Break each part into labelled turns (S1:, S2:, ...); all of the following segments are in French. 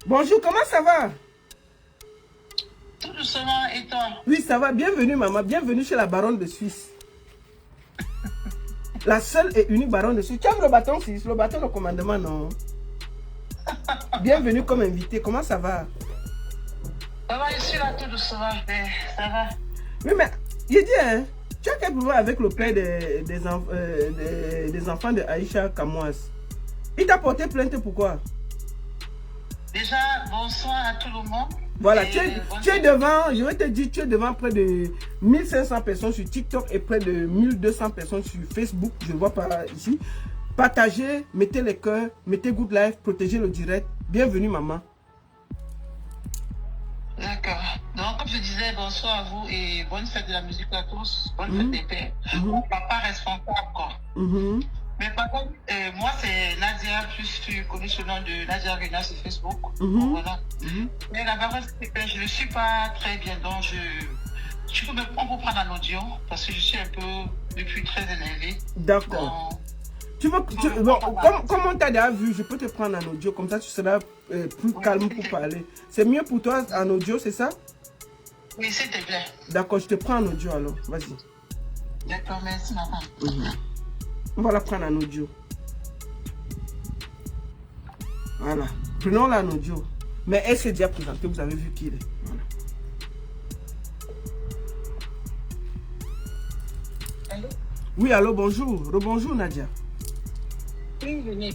S1: Bonjour, comment ça va?
S2: Tout doucement, et toi?
S1: Oui, ça va. Bienvenue, maman. Bienvenue chez la baronne de Suisse. La seule et unique baronne de Suisse. Tu aimes le bâton suisse, le bâton de commandement, non? Bienvenue comme invité. Comment ça va?
S2: Ça va, je suis là tout doucement, mais ça va.
S1: Oui, mais il dit, hein, tu as quel problème avec le père des enfants de Aïcha Kamouas? Il t'a porté plainte pourquoi?
S2: Déjà, bonsoir à tout le monde.
S1: Voilà, tu es devant, je vais te dire, tu es devant près de 1500 personnes sur TikTok et près de 1200 personnes sur Facebook. Je vois par ici. Partagez, mettez les cœurs, mettez good life, protégez le direct. Bienvenue, maman.
S2: D'accord. Donc, comme je disais, bonsoir à vous et bonne fête de la musique à tous. Bonne fête des pères. Mon papa responsable, quoi. Mais par contre, moi, c'est Nadia, plus connue sous le nom de Nadia Rena sur Facebook. Voilà. Mais la baronne, je ne suis pas très bien, donc on peut prendre un audio parce que je suis un peu, depuis très énervée.
S1: D'accord. Bon, comme on t'a déjà vu, je peux te prendre en audio, comme ça tu seras plus calme pour parler. C'est mieux pour toi en audio, c'est ça?
S2: Oui, s'il te plaît.
S1: D'accord, je te prends en audio alors, vas-y.
S2: D'accord, merci maman.
S1: On va la prendre en audio. Voilà. Prenons-la en audio. Mais elle s'est déjà présentée, vous avez vu qui il est. Voilà.
S2: Allô?
S1: Oui, allô, bonjour. Rebonjour, Nadia.
S2: Oui, venez.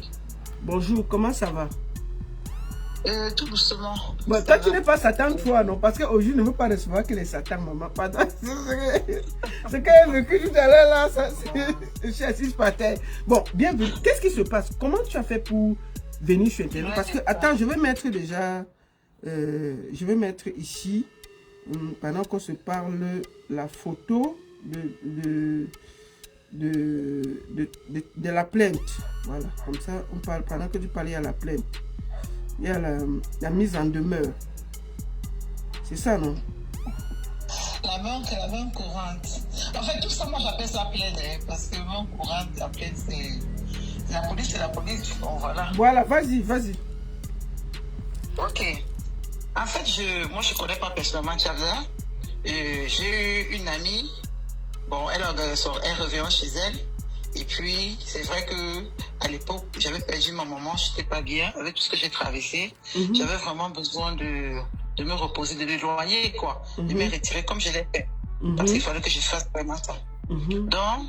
S1: Bonjour, comment ça va?
S2: Tout doucement.
S1: Bon, toi, tu n'es pas Satan, toi, non? Parce qu'aujourd'hui, je ne veux pas recevoir que les Satan, maman. Pardon. Ce qu'elle a vécu tout à l'heure, là, ça, je suis assise par terre. Bon, bienvenue. Qu'est-ce qui se passe? Comment tu as fait pour venir sur Internet? Parce que, attends, je vais mettre déjà... je vais mettre ici, pendant qu'on se parle, la photo de la plainte. Voilà, comme ça, on parle, pendant que tu parlais à la plainte. Il y a la mise en demeure. C'est ça, non?
S2: La main courante. En fait, tout ça, moi, j'appelle ça plainte, hein, parce que main courante, la plainte, c'est la police. Bon, voilà.
S1: Voilà, vas-y, vas-y.
S2: Ok. En fait, moi, je ne connais pas personnellement Tchabda. J'ai eu une amie. Bon, elle revient chez elle. Et puis, c'est vrai que à l'époque, j'avais perdu ma maman, je n'étais pas bien avec tout ce que j'ai traversé. J'avais vraiment besoin de me reposer, de l'éloigner, quoi, de me retirer comme je l'ai fait. Parce qu'il fallait que je fasse vraiment ça. Donc,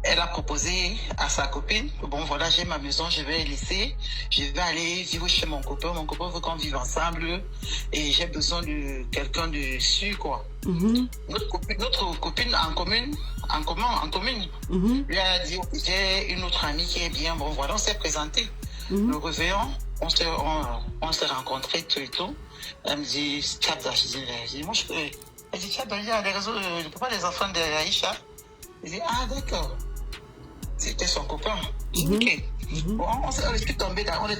S2: elle a proposé à sa copine, bon voilà, j'ai ma maison, je vais laisser, je vais aller vivre chez mon copain veut qu'on vive ensemble et j'ai besoin de quelqu'un dessus, quoi. Notre copine en commune, lui a dit, j'ai une autre amie qui est bien, bon voilà, on s'est présenté. Le réveillon, on s'est rencontrés tout et tout. Elle me dit, Tchabda, je dis, moi je peux. Elle dit, Tchabda, il y a des réseaux, je ne peux pas les enfants d'Aïcha. Je dis, ah d'accord. C'était son copain. Ok. Bon, on est tombé d'accord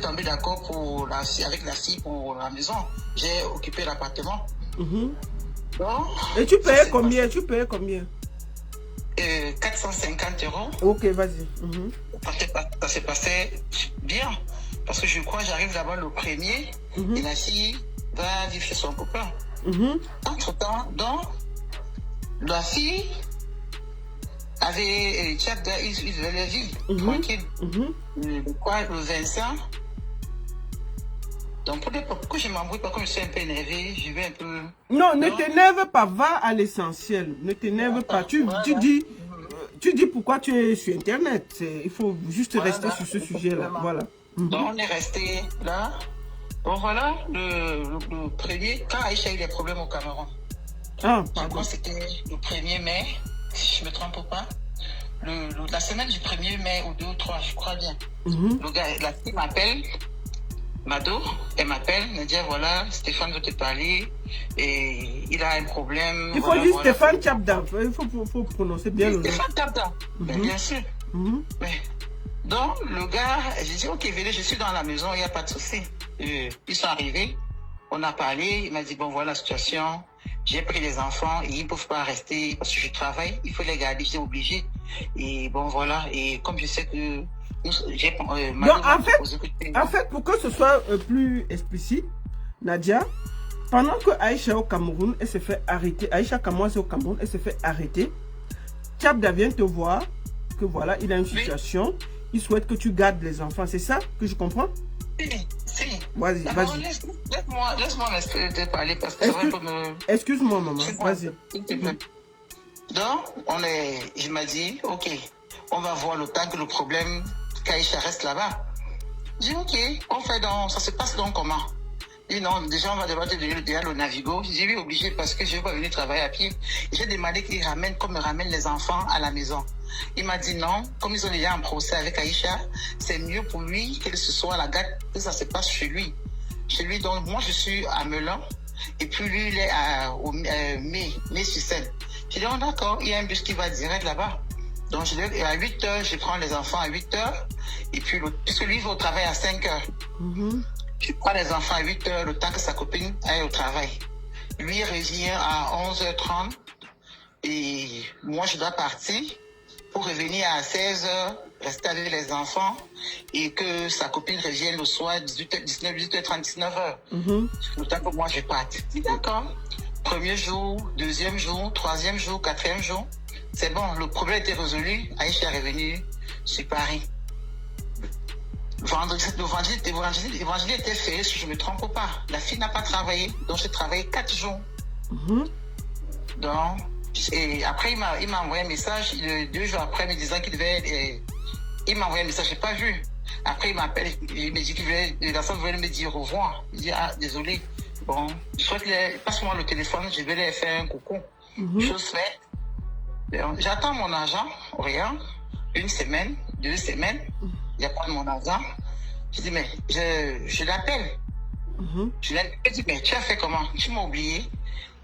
S2: avec la fille pour la maison. J'ai occupé l'appartement. Bon,
S1: et tu payais combien? Tu payais combien?
S2: 450 €.
S1: Ok, vas-y.
S2: Ça s'est passé bien. Parce que je crois que j'arrive là-bas le premier et la fille va vivre chez son copain. Entre-temps, donc, la fille avait Tchabda, il devait vivre tranquille. Le 25. Donc pourquoi je m'embrouille pas, comme je suis un peu énervé, je vais un peu...
S1: Non, ne t'énerve pas, va à l'essentiel. Ne t'énerve pas. Tu dis pourquoi tu es sur Internet. Il faut juste rester sur ce sujet-là. Voilà.
S2: Donc on est resté là. Bon voilà, le premier, quand Aïcha a eu des problèmes au Cameroun.
S1: Ah,
S2: je crois que c'était le 1er mai, si je ne me trompe pas. La semaine du 1er mai ou 2 ou 3, je crois bien. Le gars, la fille m'appelle, Mado, elle m'appelle, me dit voilà, Stéphane veut te parler et il a un problème.
S1: Il faut dire Stéphane Tchabda, il faut prononcer bien le nom.
S2: Stéphane Tchabda, bien sûr. Mais, donc le gars, j'ai dit ok, venez, je suis dans la maison, il n'y a pas de souci. Ils sont arrivés, on a parlé, il m'a dit bon voilà la situation. J'ai pris les enfants et ils ne peuvent pas rester parce que je travaille, il faut les garder, j'étais obligé. Et bon voilà, et comme je sais que j'ai
S1: en fait, pour que ce soit plus explicite, Nadia, pendant que Aïcha au Cameroun, elle se fait arrêter, Aïcha Kamoise au Cameroun, elle se fait arrêter, Tchabda vient te voir, que voilà, il a une situation, il souhaite que tu gardes les enfants, c'est ça que je comprends?
S2: Si.
S1: Vas-y, vas-y.
S2: Laisse-moi te parler parce que c'est vrai que me...
S1: Excuse-moi, maman, vas-y.
S2: Donc, je m'a dit, ok, on va voir le temps que le problème, qu'Aïcha reste là-bas. J'ai dit, ok, on fait donc, ça se passe donc comment? Il dit, non, déjà, on va devoir te donner le Navigo. J'ai dit, oui, obligé, parce que je ne vais pas venir travailler à pied. J'ai demandé qu'il ramène, comme il ramène les enfants à la maison. Il m'a dit non, comme ils ont déjà un procès avec Aïcha, c'est mieux pour lui que ce soit à la gare, que ça se passe chez lui. Chez lui, donc, moi, je suis à Melun, et puis lui, il est au Mai-sur-Seine. J'ai dit, oh, d'accord, il y a un bus qui va direct là-bas. Donc, à 8 h, je prends les enfants à 8 h, et puis, puisque lui, il va au travail à 5 h. Je prends les enfants à 8 h, le temps que sa copine aille au travail. Lui, il revient à 11 h 30, et moi, je dois partir pour revenir à 16 h, rester avec les enfants, et que sa copine revienne le soir, 18h30, 19 h. Le temps que moi, je parte. D'accord. Premier jour, deuxième jour, troisième jour, quatrième jour. C'est bon, le problème était résolu. Aïcha est revenue sur Paris. Vendredi était fait, si je ne me trompe pas. La fille n'a pas travaillé, donc j'ai travaillé 4 jours. Donc, et après, il m'a envoyé un message, 2 jours après, me disant qu'il devait... il m'a envoyé un message, je n'ai pas vu. Après, il m'appelle, il me dit qu'il voulait... La personne voulait me dire au revoir. Il dit, ah, désolé. Bon, je souhaite passe-moi le téléphone, je vais leur faire un coucou. Chose faite. J'attends mon argent, rien. 1 semaine, 2 semaines, il n'y a pas de mon argent. Je dis, mais je l'appelle. Je dis, mais tu as fait comment? Tu m'as oublié?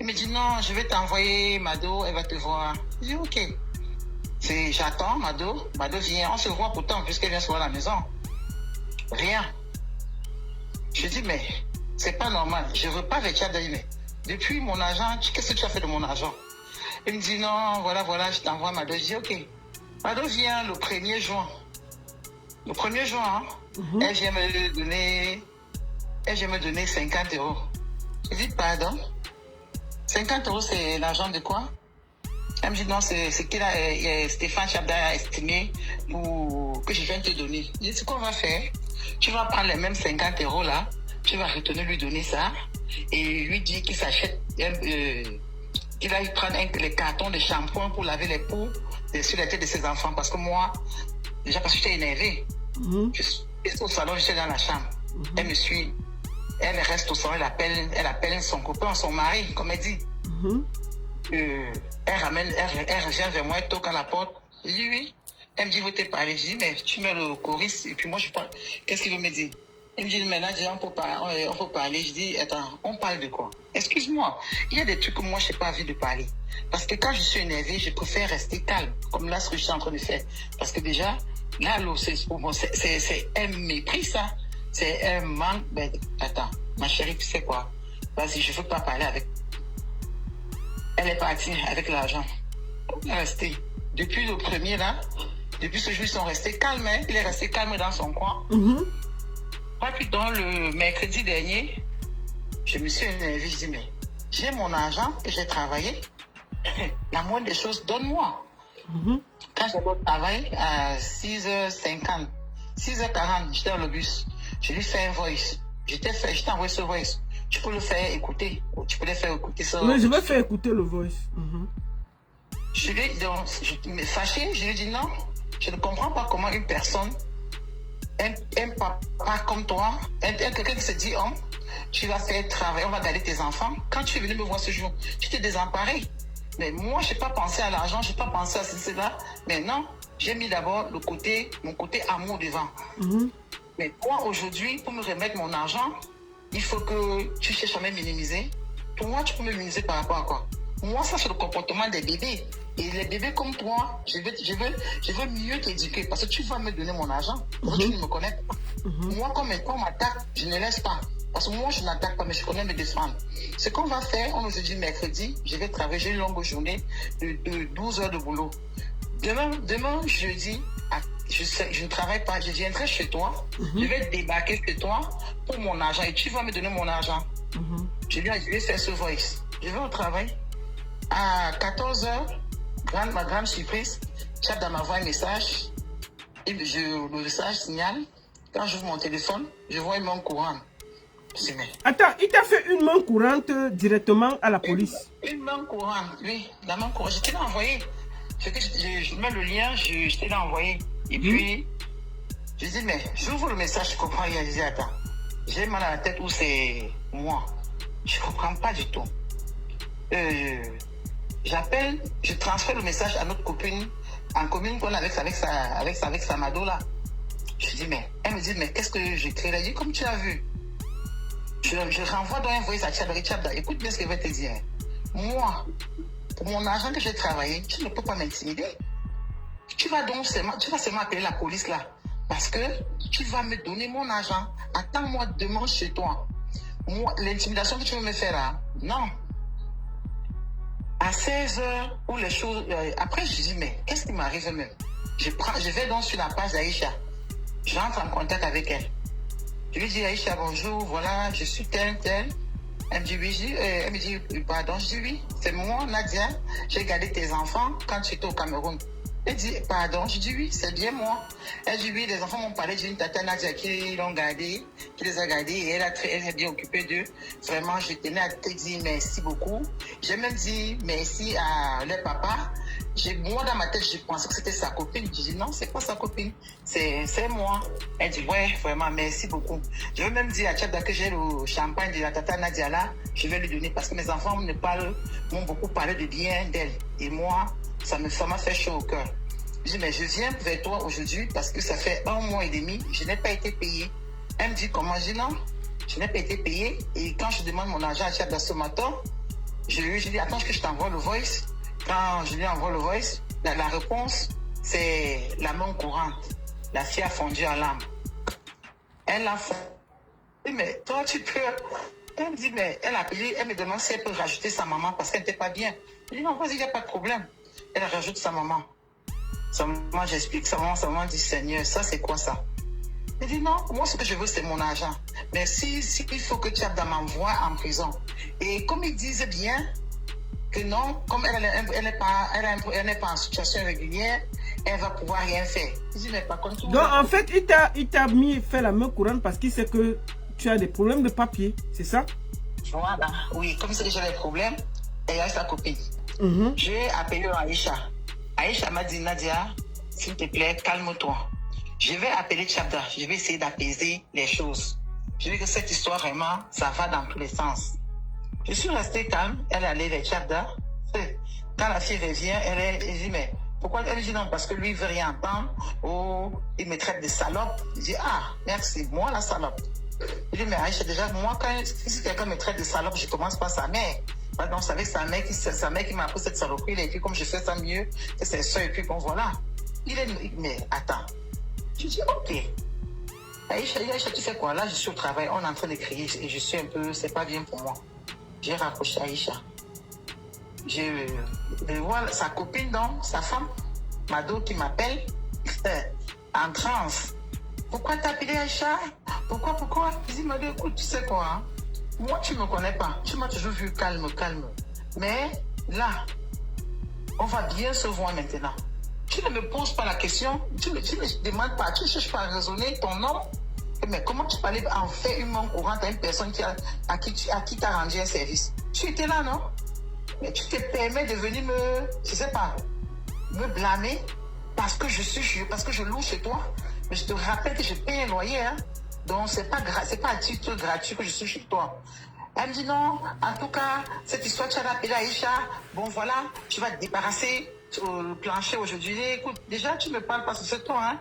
S2: Il me dit, non, je vais t'envoyer Mado, elle va te voir. Je dis, ok. J'attends Mado vient, on se voit pourtant, puisqu'elle vient se voir à la maison. Rien. Je dis, mais c'est pas normal. Je veux pas avec Tchad, mais depuis mon argent, qu'est-ce que tu as fait de mon argent? Il me dit, non, voilà, je t'envoie Mado. Je dis, ok. Mado vient le 1er juin. Le 1er juin, hein, elle vient me donner 50 €. Je dis, pardon? 50 €, c'est l'argent de quoi? Elle me dit, non, c'est qu'il a Stéphane Tchabda a estimé pour que je vienne te donner. Je dis, ce qu'on va faire, tu vas prendre les mêmes 50 € là, tu vas retourner lui donner ça, et lui dire qu'il s'achète, qu'il va prendre les cartons de shampoing pour laver les peaux sur la tête de ses enfants. Parce que moi, déjà parce que j'étais énervée, je suis au salon, j'étais dans la chambre. Elle me suit, elle reste au salon, elle appelle son copain, son mari, comme elle dit. Elle revient vers moi, elle toque à la porte. Je dis oui. Elle me dit, vous t'es parlé. Je dis, mais tu mets le choriste. Et puis moi, je parle. Qu'est-ce qu'il veut me dire? Elle me dit, maintenant, on peut parler. Je dis, attends, on parle de quoi? Excuse-moi. Il y a des trucs que moi, je n'ai pas envie de parler. Parce que quand je suis énervée, je préfère rester calme. Comme là, ce que je suis en train de faire. Parce que déjà, là, c'est un mépris, ça. C'est un manque. Ben, attends, ma chérie, tu sais quoi? Vas-y, je ne veux pas parler avec. Elle est partie avec l'argent. Elle est restée. Depuis le premier là, depuis ce jour, ils sont restés calmes. Hein? Il est resté calme dans son coin. Puis dans le mercredi dernier, je me suis énervée. Je dis, mais j'ai mon argent que j'ai travaillé. La moindre des choses, donne-moi. Quand j'ai au travail à 6h50, 6h40, j'étais dans le bus. Je lui fais un voice. Je t'ai envoyé ce voice. Tu peux le faire écouter. Tu peux le faire écouter ça.
S1: Oui, je vais faire écouter le voice.
S2: Je lui me fâché, je lui ai dit non. Je ne comprends pas comment une personne, un papa comme toi, quelqu'un qui se dit homme, tu vas faire travailler, on va garder tes enfants. Quand tu es venu me voir ce jour, tu t'es désemparé. Mais moi, je n'ai pas pensé à l'argent, je n'ai pas pensé à cela. Mais non, j'ai mis d'abord mon côté amour devant. Mais moi, aujourd'hui, pour me remettre mon argent, il faut que tu cherches à me minimiser. Pour moi, tu peux me minimiser par rapport à quoi? Moi, ça, c'est le comportement des bébés. Et les bébés comme toi, je veux mieux t'éduquer parce que tu vas me donner mon argent. Parce que tu ne me connais pas. Moi, quand on m'attaque, je ne laisse pas. Parce que moi, je n'attaque pas, mais je connais me défendre. Ce qu'on va faire, on nous a dit mercredi, je vais travailler, j'ai une longue journée de 12 heures de boulot. Demain jeudi, je ne travaille pas, je viendrai chez toi, je vais débarquer chez toi pour mon argent et tu vas me donner mon argent. Je lui ai fait ce voice. Je vais au travail. À 14h, ma grande surprise, Tchabda m'envoie un message. Et le message signale. Quand j'ouvre mon téléphone, je vois une main courante.
S1: Attends, il t'a fait une main courante directement à la police?
S2: Une main courante, oui. La main courante. Je t'ai envoyé. Je mets le lien, je t'ai envoyé. Et puis, je dis, mais j'ouvre le message, je comprends rien. Je dis, attends, j'ai mal à la tête ou c'est moi? Je ne comprends pas du tout. J'appelle, je transfère le message à notre copine en commune qu'on a avec sa Mado là. Je dis, mais elle me dit, mais qu'est-ce que j'écris? Elle dit, comme tu as vu. Je renvoie dans un voice à Tchabda. Écoute bien ce que je vais te dire. Moi, pour mon argent que j'ai travaillé, tu ne peux pas m'intimider. Tu vas seulement appeler la police là. Parce que tu vas me donner mon argent. Attends-moi demain chez toi. Moi, l'intimidation que tu veux me faire là, non. À 16h, où les choses... après, je dis, mais qu'est-ce qui m'arrive même? Je vais donc sur la page d'Aïcha. J'entre en contact avec elle. Je lui dis, Aïcha, bonjour, voilà, je suis tel. Elle me dit, oui, elle me dit, pardon, je dis, oui, c'est moi, Nadia. J'ai gardé tes enfants quand tu étais au Cameroun. Elle dit, pardon, je dis, oui, c'est bien moi. Elle dit, oui, les enfants m'ont parlé d'une tata Nadia qui les a gardés et elle est bien occupée d'eux. Vraiment, je tenais à te dire merci beaucoup. J'ai même dit merci à leur papa. Moi, dans ma tête, je pensais que c'était sa copine. Je dis, non, c'est pas sa copine. C'est moi. Elle dit, ouais, vraiment, merci beaucoup. Je vais même dire à Tchabda que j'ai le champagne de la tata Nadia là. Je vais lui donner parce que mes enfants m'ont beaucoup parlé de bien d'elle. Et moi, ça m'a fait chaud au cœur. Je dis, mais je viens vers toi aujourd'hui parce que ça fait 1 mois et demi, je n'ai pas été payée. Elle me dit, comment? Je dis, non, je n'ai pas été payée. Et quand je demande mon argent à Tchabda ce matin, je lui dis, attends que je t'envoie le voice. Quand je lui envoie le voice, la réponse, c'est la main courante. La fille a fondu en larmes. Elle a fait. Mais toi, tu peux. Elle me dit, mais elle a payé, elle me demande si elle peut rajouter sa maman parce qu'elle n'était pas bien. Je dis, non, vas-y, il n'y a pas de problème. Elle rajoute sa maman. Sa maman, j'explique, sa maman dit, Seigneur, ça c'est quoi ça? Elle dit, non, moi ce que je veux c'est mon argent. Mais si il faut que Tchabda m'envoie en prison. Et comme ils disent bien, que non, comme elle n'est pas en situation régulière, elle va pouvoir rien faire. Je dis, mais par contre,
S1: donc en fait, il t'a fait la main courante parce qu'il sait que tu as des problèmes de papier, c'est ça?
S2: Voilà, oui, comme c'est que j'ai des problèmes, elle a sa copine. J'ai appelé Aïcha. Aïcha m'a dit, Nadia, s'il te plaît, calme-toi. Je vais appeler Tchabda, je vais essayer d'apaiser les choses. Je dis que cette histoire, vraiment, ça va dans tous les sens. Je suis restée calme, elle est allée vers Tchabda. Quand la fille revient, elle dit, mais pourquoi? Elle dit non, parce que lui, il veut rien entendre. Oh, il me traite de salope. Je dis, ah, merci, moi la salope. Je dis, mais Aïcha, déjà, moi, si quelqu'un me traite de salope, je commence par sa mère. Donc, c'est avec sa mère qui m'a appris cette saloperie. Et puis, comme je fais ça mieux que ses soeurs, et puis bon, voilà. Mais attends. Je dis, ok. Aïcha, tu fais quoi? Là, je suis au travail, on est en train de crier et je suis un peu, c'est pas bien pour moi. J'ai raccroché Aïcha. Je vois sa copine, donc, sa femme, Mado, qui m'appelle en transe. Pourquoi t'as appelé Aïcha? Pourquoi? Je dis, Mado, écoute, tu sais quoi? Hein? Moi, tu ne me connais pas. Tu m'as toujours vu calme. Mais là, on va bien se voir maintenant. Tu ne me poses pas la question, tu ne me demandes pas, tu ne cherches pas à raisonner ton nom. Mais comment tu peux aller en faire une main courante à une personne à qui t'as rendu un service? Tu étais là, non? Mais tu te permets de venir me blâmer parce que je loue chez toi. Mais je te rappelle que je paye un loyer, hein? Donc c'est pas à titre gratuit que je suis chez toi. Elle me dit non, en tout cas, cette histoire, tu as appelé Aïcha. Bon voilà, tu vas te débarrasser au plancher aujourd'hui. Écoute, déjà tu me parles pas sur ce ton, hein?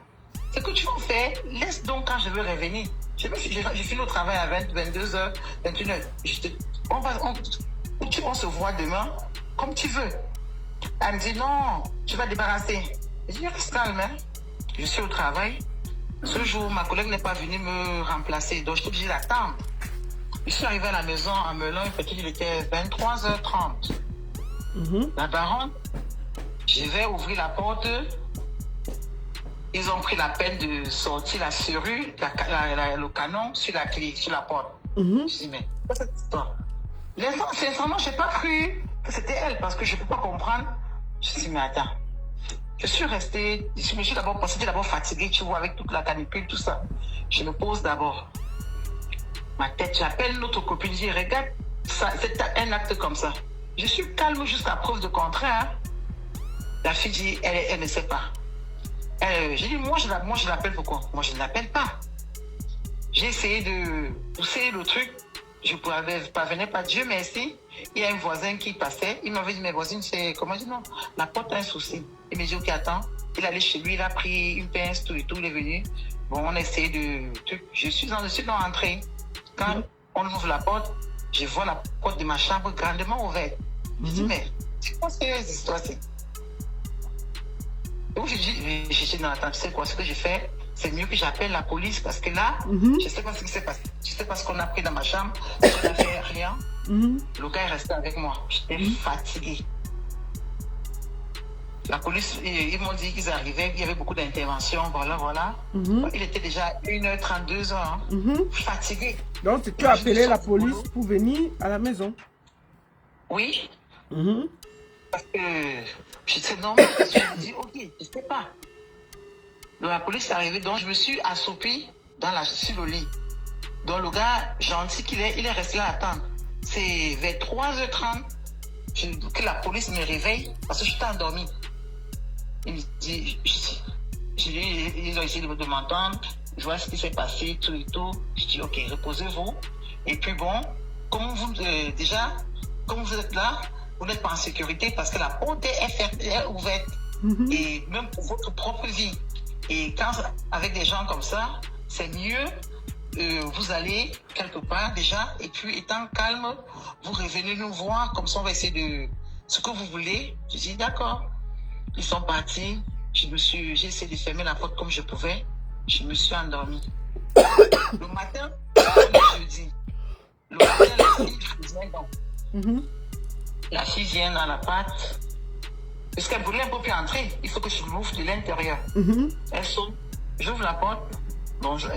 S2: Ce que tu vas faire, laisse donc quand je veux revenir. Je finis au travail à 22h, 21h. On se voit demain, comme tu veux. Elle me dit non, tu vas te débarrasser. Je dis reste calme, hein? Je suis au travail. Ce jour, ma collègue n'est pas venue me remplacer, donc je suis obligée d'attendre. Je suis arrivée à la maison en Melun, il était 23h30. La baronne, je vais ouvrir la porte. Ils ont pris la peine de sortir la serrure, le canon sur la clé, sur la porte. Je dis, mais c'est cette histoire? L'instant, sincèrement, je n'ai pas cru que c'était elle parce que je ne peux pas comprendre. Je dis, mais attends. Je suis restée, je me suis d'abord pensé, j'étais d'abord fatiguée, tu vois, avec toute la canicule, tout ça. Je me pose d'abord. Ma tête, j'appelle notre copine, je dis, regarde, c'est un acte comme ça. Je suis calme jusqu'à preuve de contraire. La fille dit, elle ne sait pas. J'ai dit, moi je l'appelle pourquoi? Moi je ne l'appelle pas. J'ai essayé de pousser le truc. Je ne parvenais pas. Dieu merci. Il y a un voisin qui passait. Il m'avait dit, mes voisines, c'est comment? Je dis, non, la porte a un souci. Il m'a dit, ok, attends. Il est allé chez lui, il a pris une pince, tout et tout, il est venu. Bon, on a essayé de truc. Je suis dans l'entrée. Quand on ouvre la porte, je vois la porte de ma chambre grandement ouverte. Je dis, mais c'est quoi cette histoire-ci? Donc je dis, j'étais dans l'attente, tu sais quoi, ce que j'ai fait, c'est mieux que j'appelle la police parce que là, je ne sais pas ce qui s'est passé. Je ne sais pas ce qu'on a pris dans ma chambre, on n'a fait rien. Le gars est resté avec moi. J'étais fatiguée. La police, ils m'ont dit qu'ils arrivaient, il y avait beaucoup d'interventions, voilà. Il était déjà 1h30, 2h, fatigué.
S1: Donc tu as appelé la police pour venir à la maison?
S2: Oui. Parce que j'étais normal, parce que je me dis, ok, je ne sais pas. Donc la police est arrivée, donc je me suis assoupie sur le lit. Donc le gars, gentil qu'il est, il est resté là à attendre. C'est vers 3h30 que la police me réveille, parce que j'étais endormie. Il me dit, ils ont essayé de m'entendre, je vois ce qui s'est passé, tout et tout. Je dis, ok, reposez-vous. Et puis bon, comme vous êtes là, vous n'êtes pas en sécurité parce que la porte est ouverte. Et même pour votre propre vie. Et quand, avec des gens comme ça, c'est mieux, vous allez quelque part déjà, et puis étant calme, vous revenez nous voir, comme ça on va essayer de ce que vous voulez. Je dis d'accord. Ils sont partis, j'ai essayé de fermer la porte comme je pouvais, je me suis endormie. Le matin, on est jeudi. Le matin, la fille vient dans l'appart. Parce qu'elle voulait un peu plus entrer. Il faut que je l'ouvre de l'intérieur. Elle sonne. J'ouvre la porte. Bon, je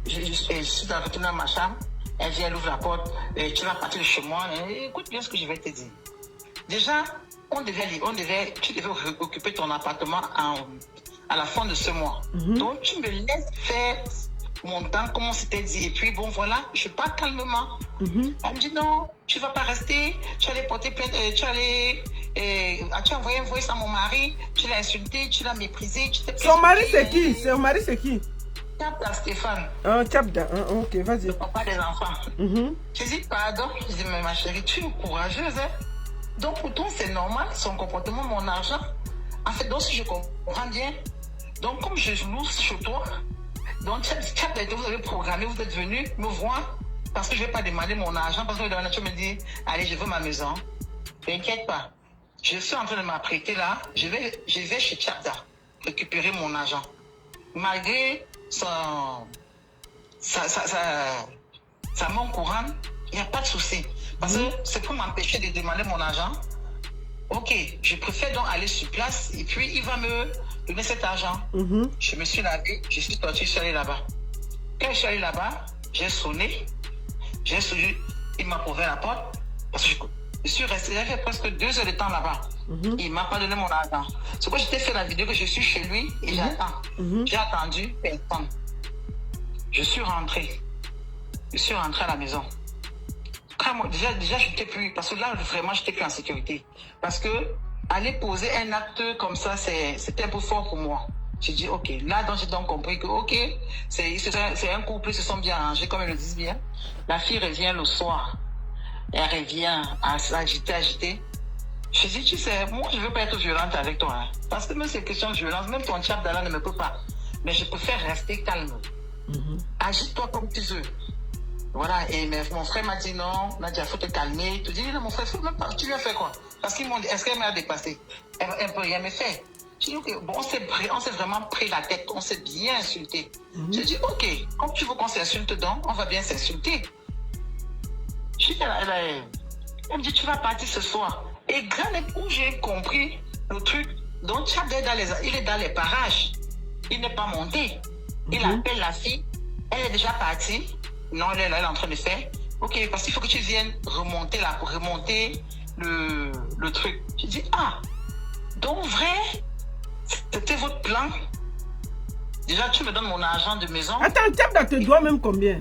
S2: suis retournée dans ma chambre. Elle vient, elle ouvre la porte. Tu vas partir de chez moi. Écoute bien ce que je vais te dire. Déjà, tu devais occuper ton appartement à la fin de ce mois. Donc, tu me laisses faire mon temps, comme on s'était dit. Et puis, bon, voilà, je pars calmement. Elle me dit, non, tu ne vas pas rester. Tu allais porter plainte. Tu as envoyé un voice à mon mari. Tu l'as insulté, tu l'as méprisé.
S1: Son mari, c'est qui? Son mari, c'est qui?
S2: Tchapda Stéphane.
S1: Tchapda, ok, vas-y.
S2: Le papa des enfants. Je dis, pardon. Je dis, mais ma chérie, tu es courageuse, hein? Donc, pour toi, c'est normal, son comportement, mon argent. En fait, donc, si je comprends bien, donc, comme je loue chez toi, donc, vous avez programmé, vous êtes venu me voir, parce que je ne vais pas demander mon argent, parce que dans la nature me dit, allez, je veux ma maison. T'inquiète pas. Je suis en train de m'apprêter là, je vais chez Tchapda récupérer mon argent. Malgré sa main courante, il n'y a pas de souci. Parce que c'est pour m'empêcher de demander mon argent. Ok, je préfère donc aller sur place et puis il va me donner cet argent. Je me suis lavé, je suis sorti, je suis allé là-bas. Quand je suis allé là-bas, j'ai sonné, il m'a ouvert la porte parce que je suis resté, j'ai fait presque 2 heures de temps là-bas. Il ne m'a pas donné mon argent. C'est pourquoi j'étais fait la vidéo que je suis chez lui et j'attends. J'ai attendu personne. Je suis rentré à la maison. Déjà, je n'étais plus, parce que là, vraiment, je n'étais plus en sécurité. Parce que aller poser un acte comme ça, c'était un peu fort pour moi. J'ai dit, ok, là, donc j'ai donc compris que, ok, c'est un couple, ils se sont bien arrangés, comme ils le disent bien. La fille revient le soir. Elle revient à s'agiter. Je dis, tu sais, moi, je ne veux pas être violente avec toi. Hein, parce que même ces questions de violence, même ton Tchapda ne me peut pas. Mais je préfère rester calme. Agite-toi comme tu veux. Voilà, et mon frère m'a dit non, Nadia, il faut te calmer. Tu dis, non, mon frère, tu lui as fait quoi? Parce qu'ils m'ont dit, est-ce qu'elle m'a dépassé? Elle peut rien me faire. J'ai dit, ok, bon, on s'est vraiment pris la tête, on s'est bien insulté. J'ai dit, ok, comme tu veux qu'on s'insulte donc, on va bien s'insulter. Elle me dit, tu vas partir ce soir. Et grand où j'ai compris le truc, donc Tchapda il est dans les parages. Il n'est pas monté. Il appelle la fille, elle est déjà partie. Non, elle est en train de faire. Ok, parce qu'il faut que tu viennes remonter le truc. Je dis, ah, donc vrai, c'était votre plan. Déjà, tu me donnes mon argent de maison.
S1: Attends, Tchabda te doit même combien?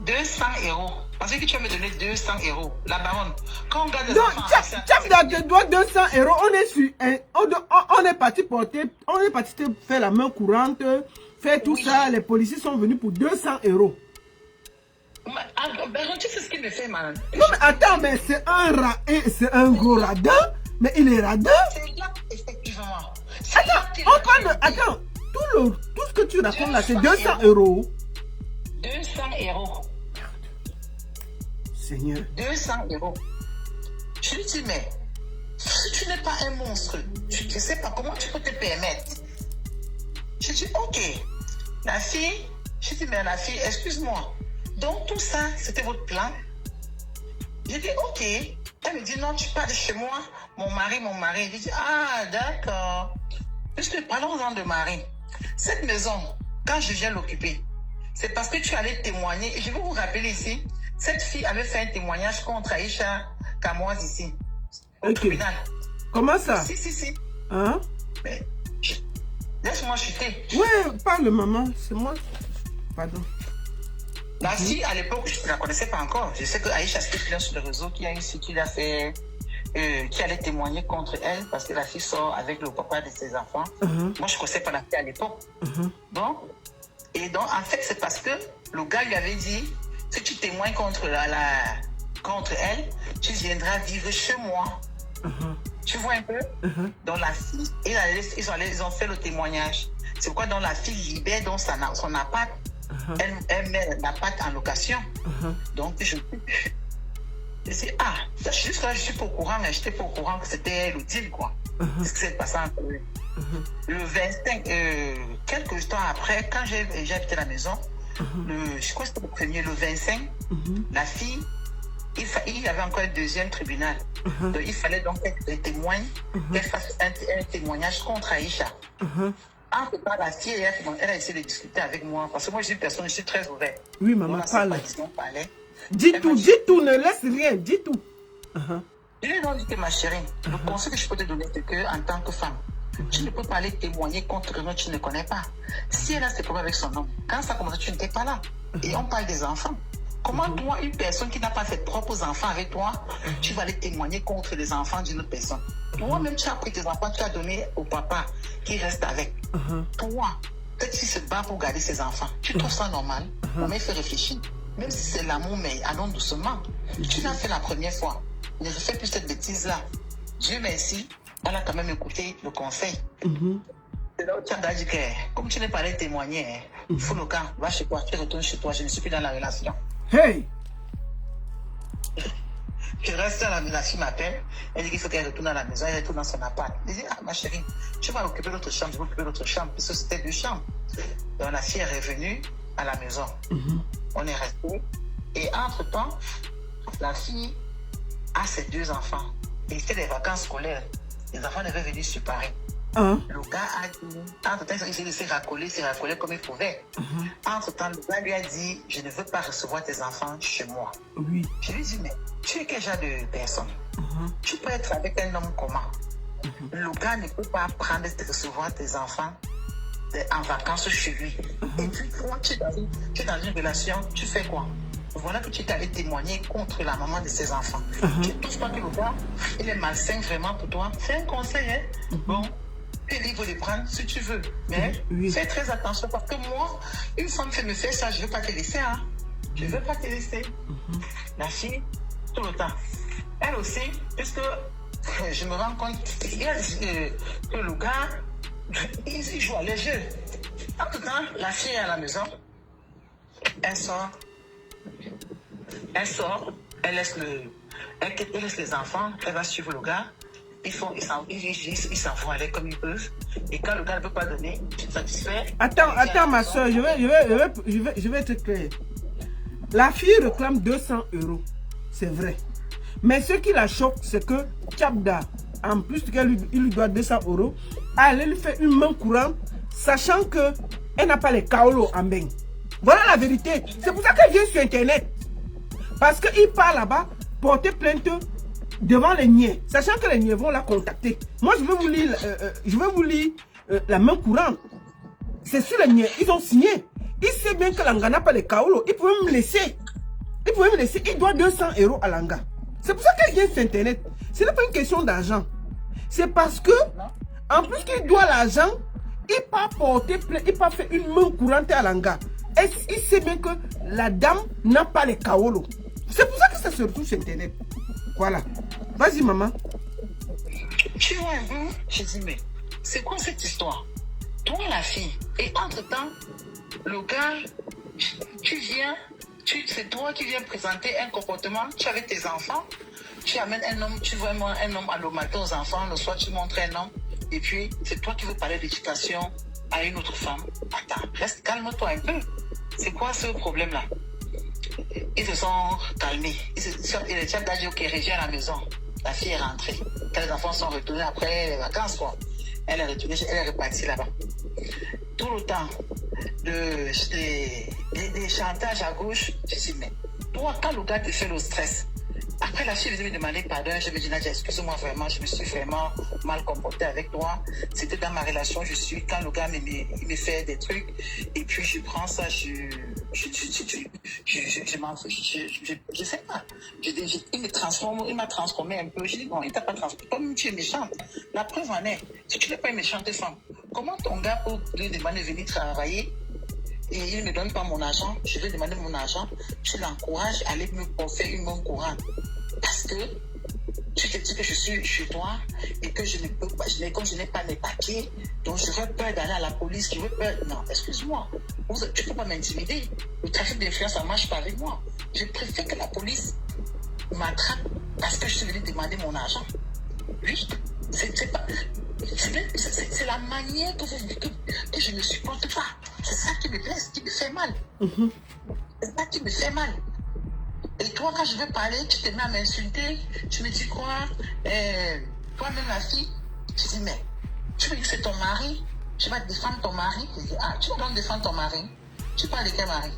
S2: 200 €. Parce que tu vas me donner 200 €. La baronne, quand on garde des
S1: non,
S2: enfants...
S1: Tchabda te doit 200 €. On est sur on est parti porter, on est parti te faire la main courante, faire tout ça. Les policiers sont venus pour 200 €.
S2: Baron, tu sais ce qu'il me fait, man.
S1: Non, mais attends, mais c'est un gros radin. Mais il est radin.
S2: C'est là, effectivement.
S1: Attends, tout ce que tu racontes là, c'est 200 €.
S2: 200 €.
S1: Seigneur.
S2: 200 €. Je lui dis, mais si tu n'es pas un monstre, je ne sais pas comment tu peux te permettre. Je dis, ok. La fille, je dis, mais la fille, excuse-moi. Donc tout ça, c'était votre plan? Je dis, ok. Elle me dit, non, tu pars de chez moi. Mon mari. Je dis, ah, d'accord. Puisque parlons-en de mari. Cette maison, quand je viens l'occuper, c'est parce que tu allais témoigner. Et je vais vous rappeler ici, cette fille avait fait un témoignage contre Aïcha Kamoise ici, au tribunal.
S1: Comment ça?
S2: Si.
S1: Hein?
S2: Mais, laisse-moi chuter.
S1: Ouais, parle maman, c'est moi. Pardon.
S2: La fille, à l'époque, je ne la connaissais pas encore. Je sais que Aïcha spécule sur le réseau qui a ici, qui l'a fait, qui allait témoigner contre elle parce que la fille sort avec le papa de ses enfants. Moi, je ne connaissais pas la fille à l'époque. Bon. Et donc, en fait, c'est parce que le gars lui avait dit, si tu témoignes contre elle, tu viendras vivre chez moi. Tu vois un peu? Donc, la fille, ils ont fait le témoignage. C'est pourquoi donc, la fille libère donc, son appart. Elle met l'appart en location. Donc, je dis, ah, juste là, je suis pas au courant, mais je n'étais pas au courant que c'était le deal, quoi. Ce qui s'est passé entre eux. Le 25, quelques temps après, quand j'ai habité la maison, je crois que c'était le premier, le 25, la fille, il y avait encore un deuxième tribunal. Donc, il fallait donc qu'elle témoigne, qu'elle fasse un témoignage contre Aïcha. Entre-temps, la fille, elle a essayé de discuter avec moi, parce que moi, je suis une personne, je suis très ouverte.
S1: Oui, maman, parle.
S2: Dis
S1: tout, ne laisse rien, dis tout.
S2: Je lui ai dit que ma chérie, le conseil que je peux te donner, c'est qu'en tant que femme, tu ne peux pas aller témoigner contre quelqu'un que tu ne connais pas. Si elle a ses problèmes avec son homme, quand ça commence, tu n'étais pas là. Et on parle des enfants. Comment toi, une personne qui n'a pas ses propres enfants avec toi, tu vas aller témoigner contre les enfants d'une autre personne? Toi-même, tu as pris tes enfants, tu as donné au papa qui reste avec. Toi, peut-être qu'il se bat pour garder ses enfants. Tu trouves ça normal? Mais il faut réfléchir. Même si c'est l'amour, mais allons doucement. Tu l'as fait la première fois. Ne refais plus cette bêtise-là. Dieu merci, elle a quand même écouté le conseil. C'est là où tu as dit que, comme tu n'es pas allé témoigner, fous le camp, va chez toi, tu retournes chez toi, je ne suis plus dans la relation.
S1: Hey!
S2: Je reste à la fille m'appelle, elle dit qu'il faut qu'elle retourne à la maison, elle retourne dans son appart. Elle dit, ah ma chérie, tu vas occuper l'autre chambre, je vais occuper l'autre chambre, puisque c'était 2 chambres. Donc la fille est revenue à la maison. On est resté. Et entre-temps, la fille a ses 2 enfants. Et c'était des vacances scolaires. Les enfants devaient venir sur Paris. Le gars a dit, entre-temps, il essayait de se racoler comme il pouvait. Entre-temps, le gars lui a dit, je ne veux pas recevoir tes enfants chez moi.
S1: Oui.
S2: Je lui ai dit, mais tu es quel genre de personne? Tu peux être avec un homme comment? Le gars ne peut pas prendre de recevoir tes enfants en vacances chez lui. Et puis, toi, tu es dans une relation, tu fais quoi? Voilà que tu es allé témoigner contre la maman de ses enfants. Tu ne trouves pas que le gars, il est malsain vraiment pour toi? Fais un conseil, hein? Bon, tu es libre de prendre si tu veux. Mais fais très attention parce que moi, une femme me fait ça, je ne veux pas te laisser. Hein? Je ne veux pas te laisser. La fille, tout le temps. Elle aussi, puisque je me rends compte que le gars, il joue à les jeux. En tout temps, la fille est à la maison. Elle sort, elle laisse les enfants, elle va suivre le gars. Ils s'en vont aller comme ils peuvent. Et quand le gars ne peut pas donner, tu te satisfais.
S1: Attends, ma soeur, je vais être clair. La fille réclame 200 €. C'est vrai. Mais ce qui la choque, c'est que Tchabda, en plus qu'il lui doit 200 €, elle lui fait une main courante, sachant qu'elle n'a pas les kaolos en bain. Voilà la vérité. C'est pour ça qu'elle vient sur Internet. Parce qu'il part là-bas, porter plainte devant les niais. Sachant que les niais vont la contacter. Moi, je vais vous lire, la main courante. C'est sur les niais. Ils ont signé. Il sait bien que Langa n'a pas les kaolo. Il pouvait me laisser. Il doit 200 € à Langa. C'est pour ça qu'elle vient sur Internet. Ce n'est pas une question d'argent. C'est parce que, en plus qu'il doit l'argent, il part porter plainte, il part faire une main courante à Langa. Et il sait bien que la dame n'a pas les kaolo. C'est pour ça que ça se retrouve sur Internet. Voilà. Vas-y, maman.
S2: Tu vois un peu, je dis, mais c'est quoi cette histoire? Toi, la fille, et entre-temps, le gars, tu viens, c'est toi qui viens présenter un comportement, tu es avec tes enfants, tu amènes un homme, tu vois un homme à le matin aux enfants, le soir tu montres un homme, et puis c'est toi qui veux parler d'éducation à une autre femme. Attends, reste, calme-toi un peu. C'est quoi ce problème-là? Ils se sont calmés. Et le chef d'âge qui est régi à la maison. La fille est rentrée. Quand les enfants sont retournés après les vacances, quoi. Elle est retournée, elle est repartie là-bas. Tout le temps, des chantages à gauche, je dis, mais toi, quand le gars te fait le stress, après la fille venait me demander pardon, je me dis, Nadia, excuse-moi vraiment, je me suis vraiment mal comportée avec toi. C'était dans ma relation, quand le gars me fait des trucs, et puis je prends ça, je m'en fous, je sais pas. Il m'a transformé un peu. Je dis, bon, il t'a pas transformé. Comme tu es méchante, la preuve en est, si tu n'es pas une méchante femme, comment ton gars peut lui demander de venir travailler et il ne me donne pas mon argent, je vais demander mon argent, tu l'encourages à aller me faire une bonne courante. Parce que tu te dis que je suis chez toi et que je ne peux pas, comme je n'ai pas les papiers, donc j'aurais peur d'aller à la police, je veux peur. Non, excuse-moi, tu ne peux pas m'intimider. Le trafic d'influence, ça ne marche pas avec moi. Je préfère que la police m'attrape parce que je suis venu demander mon argent. Oui, c'est la manière que je ne supporte pas. C'est ça qui me blesse, qui me fait mal. C'est ça qui me fait mal. Et toi, quand je veux parler, tu te mets à m'insulter. Tu me dis quoi? Toi-même, la fille, tu dis, mais tu veux dire que c'est ton mari? Tu vas défendre ton mari? Je dis, ah, tu vas donc défendre ton mari? Tu parles de quel mari?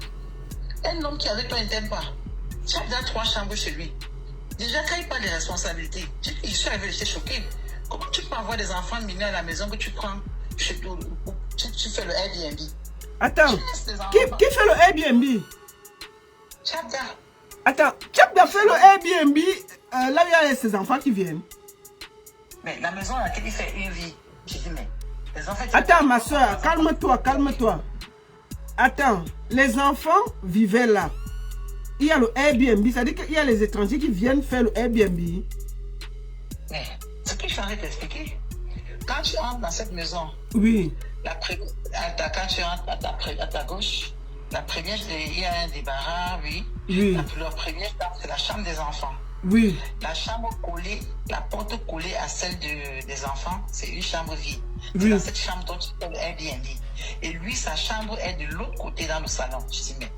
S2: Un homme qui est avec toi, il ne t'aime pas. Tu as déjà 3 chambres chez lui. Déjà, quand il parle des responsabilités, je suis arrivé, j'étais choquée. Comment tu peux avoir des enfants mineurs à la maison que tu prends chez toi, tu fais le Airbnb?
S1: Attends, qui fait le Airbnb?
S2: Chapda.
S1: Attends, Chapda fait le Airbnb là où il y a ses enfants qui viennent.
S2: Mais la maison à laquelle il fait une vie, je dis, mais les enfants...
S1: Attends, ma soeur, calme-toi, calme-toi. Attends, les enfants vivaient là. Il y a le Airbnb, c'est-à-dire qu'il y a les étrangers qui viennent faire le Airbnb.
S2: Mais ce que je suis en train de t'expliquer, quand tu entres dans cette maison,
S1: oui.
S2: Quand tu entres à ta gauche, la première, il y a un débarras, oui.
S1: Oui.
S2: La première, c'est la chambre des enfants.
S1: Oui.
S2: La chambre collée, la porte collée à celle des enfants, c'est une chambre vide.
S1: Oui.
S2: C'est dans cette chambre dont tu fais le Airbnb. Et lui, sa chambre est de l'autre côté dans le salon. Je dis, mais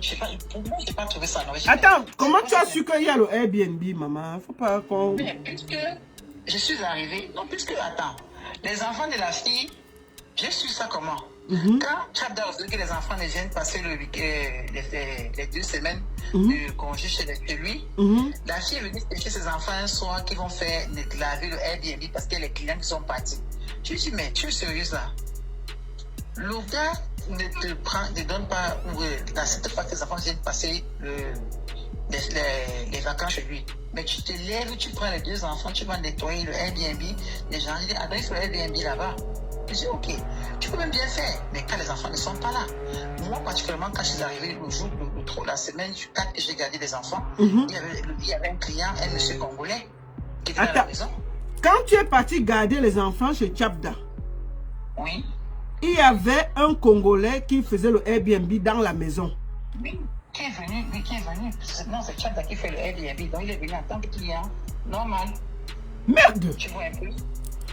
S2: je sais pas, pour moi, je n'ai pas trouvé ça.
S1: Attends, comment tu as su qu'il y a le Airbnb, maman? Faut pas qu'on...
S2: Mais puisque je suis arrivée, non, puisque, attends, les enfants de la fille, j'ai su ça comment? Quand Chapda a dit que les enfants ne viennent passer les 2 semaines de congé chez lui, la fille est venue chercher ses enfants un soir qui vont faire laver le Airbnb parce qu'il y a les clients qui sont partis. Je lui dis, mais tu es sérieuse là? Le gars ne donne pas, cette fois que les enfants viennent passer les vacances chez lui. Mais tu te lèves, tu prends les 2 enfants, tu vas nettoyer le Airbnb. Les gens disent, ah ben il faut le Airbnb là-bas. Je dis, ok, tu peux même bien faire, mais quand les enfants ne sont pas là. Moi, particulièrement, quand je suis arrivé le jour, la semaine du 4 que j'ai gardé les enfants, il y avait un client, un monsieur congolais, qui était à la maison.
S1: Quand tu es parti garder les enfants chez Chapda,
S2: oui,
S1: il y avait un Congolais qui faisait le Airbnb dans la maison.
S2: Oui, qui est venu. Non, c'est Chapda qui fait le Airbnb, donc il est venu en tant que client, normal.
S1: Merde!
S2: Tu vois un peu?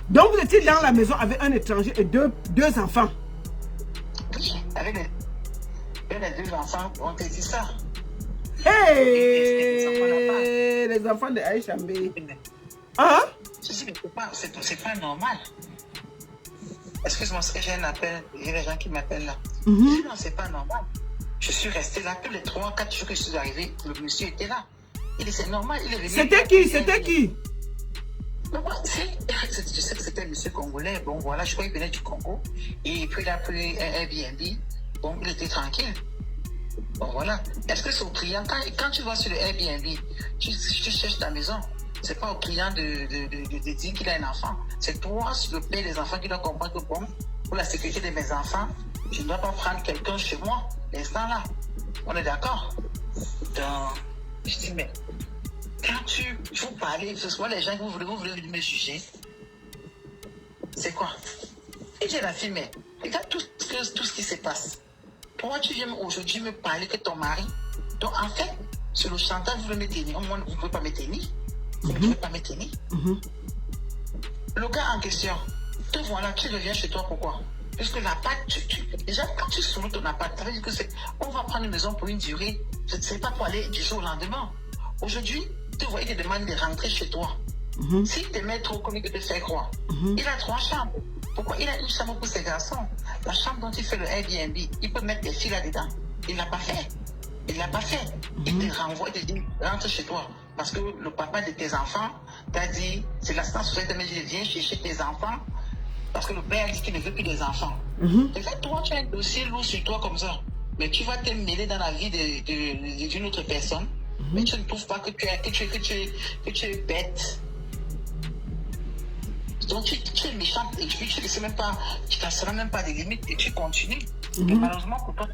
S1: Donc vous étiez dans la maison avec un étranger et deux enfants.
S2: Oui, avec les 2 enfants, on te dit ça.
S1: Hey! Les enfants de Aïchambe. Hein?
S2: Je dis, mais c'est pas normal. Excuse-moi, j'ai un appel, il y a des gens qui m'appellent là. Je dis, non, c'est pas normal. Je suis restée là tous les 3-4 jours que je suis arrivée. Le monsieur était là. Il dit, c'est normal, il est venu.
S1: C'était qui? C'était qui?
S2: Je sais que c'était un monsieur congolais. Bon, voilà, je crois qu'il venait du Congo. Et puis, il a pris un Airbnb. Bon, il était tranquille. Bon, voilà. Est-ce que c'est au client? Quand tu vas sur le Airbnb, tu cherches ta maison. C'est pas au client de dire qu'il a un enfant. C'est toi, sur le père des enfants, qui doit comprendre que, bon, pour la sécurité de mes enfants, je ne dois pas prendre quelqu'un chez moi, l'instant là. On est d'accord? Donc, je dis, mais quand vous parlez, ce soit les gens que vous voulez venir me juger, c'est quoi? Et j'ai la fille, mais regarde tout ce qui se passe. Toi, tu viens aujourd'hui me parler que ton mari. Donc, en fait, sur le chantage, vous voulez me tenir. Moi, vous ne pouvez pas me tenir. Vous ne pouvez pas me tenir. Le gars en question, te voilà, tu reviens chez toi, pourquoi? Puisque la pâte, déjà, quand tu soumis ton appart, ça veut dire que on va prendre une maison pour une durée. Je ne sais pas pour aller du jour au lendemain. Aujourd'hui, tu vois, il te demande de rentrer chez toi. S'il te met trop, comme il peut te faire croire. Il a 3 chambres. Pourquoi? Il a une chambre pour ses garçons. La chambre dont il fait le Airbnb, il peut mettre des filles là-dedans. Il ne l'a pas fait. Il ne l'a pas fait. Il te renvoie, il te dit, rentre chez toi. Parce que le papa de tes enfants t'a dit, c'est l'assistance sociale, mais il vient chercher tes enfants. Parce que le père a dit qu'il ne veut plus des enfants. Et fait, toi, tu as un dossier lourd sur toi comme ça. Mais tu vas te mêler dans la vie d'une autre personne. Mais tu ne trouves pas que tu es bête. Donc tu es méchante et puis tu ne sais même pas, tu t'assuras même pas des limites et tu continues. Et malheureusement pour toi,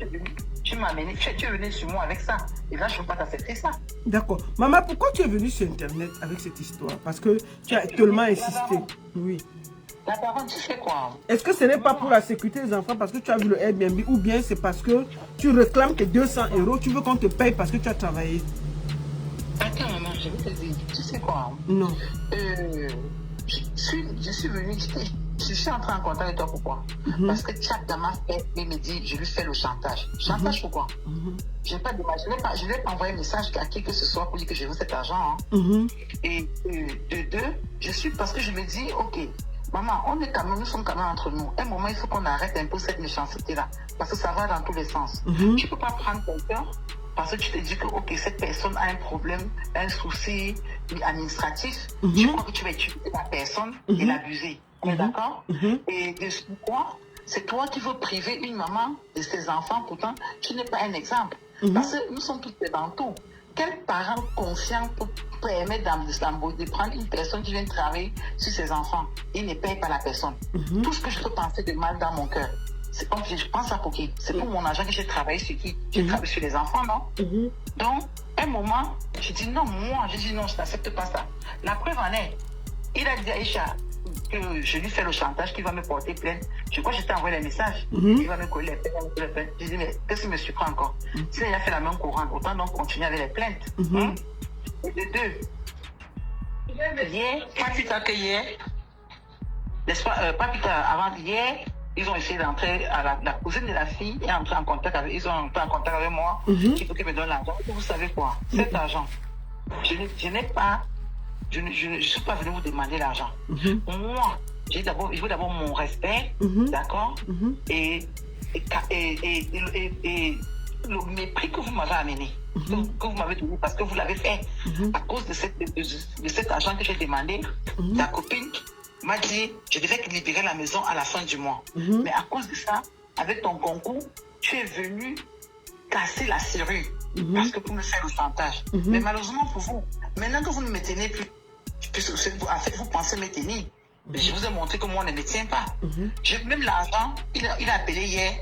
S2: tu m'as amené, tu es venu sur moi avec ça. Et là, je ne peux pas t'accepter ça.
S1: D'accord. Maman, pourquoi tu es venue sur Internet avec cette histoire? Parce que tu as tellement insisté. Oui.
S2: La parole, tu fais quoi?
S1: Est-ce que ce n'est pas pour la sécurité des enfants parce que tu as vu le Airbnb ou bien c'est parce que tu réclames que 200 €, tu veux qu'on te paye parce que tu as travaillé?
S2: Attends, maman, je vais te dire, tu sais quoi?
S1: Non.
S2: Je suis venue, je suis entrée en contact avec toi, pourquoi? Parce que Tchad m'a fait, il me dit, je lui fais le chantage. Chantage pourquoi? Je n'ai pas envoyé un message à qui que ce soit pour dire que je veux cet argent. Et de deux, je suis parce que je me dis, ok, maman, nous sommes quand même entre nous. À un moment, il faut qu'on arrête un peu cette méchanceté-là. Parce que ça va dans tous les sens. Tu ne peux pas prendre quelqu'un parce que tu te dis que ok, cette personne a un problème, un souci administratif. Tu crois que tu vas utiliser la personne et l'abuser. On est d'accord? Et de ce quoi, c'est toi qui veux priver une maman de ses enfants. Pourtant, tu n'es pas un exemple. Parce que nous sommes tous dans tout. Quel parent conscient peut permettre de prendre une personne qui vient travailler sur ses enfants? Il ne paye pas la personne. Tout ce que je peux penser de mal dans mon cœur, c'est comme si je pense à pour qui? C'est pour mon argent que j'ai travaillé sur qui? J'ai travaillé sur les enfants, non? Donc, à un moment, je dis non, je n'accepte pas ça. La preuve en est, il a dit à Aïcha que je lui fais le chantage, qu'il va me porter plainte. Je crois que je t'ai envoyé les messages. Il va me coller les plaintes. Je dis, mais qu'est-ce qui me surprend encore? Si il a fait la même courante, autant donc continuer avec les plaintes. Et de deux, hier, pas plus tard que hier, n'est-ce pas, pas plus tard, avant hier, ils ont essayé d'entrer à la cousine de la fille et entrer en contact avec, ils ont entré en contact avec moi. Il faut qu'ils me donnent l'argent. Vous savez quoi? Cet argent, je n'ai pas, je ne suis pas venu vous demander l'argent. Moi, il faut d'abord mon respect, d'accord? Et le mépris que vous m'avez amené, que vous m'avez donné parce que vous l'avez fait à cause de cet argent que j'ai demandé, ta copine m'a dit je devais libérer la maison à la fin du mois. Mais à cause de ça, avec ton concours, tu es venu casser la serrure parce que pour me faire le chantage. Mais malheureusement pour vous, maintenant que vous ne me tenez plus, en fait vous pensez me tenir, je vous ai montré que moi on ne me tient pas. Même l'argent, il a appelé hier,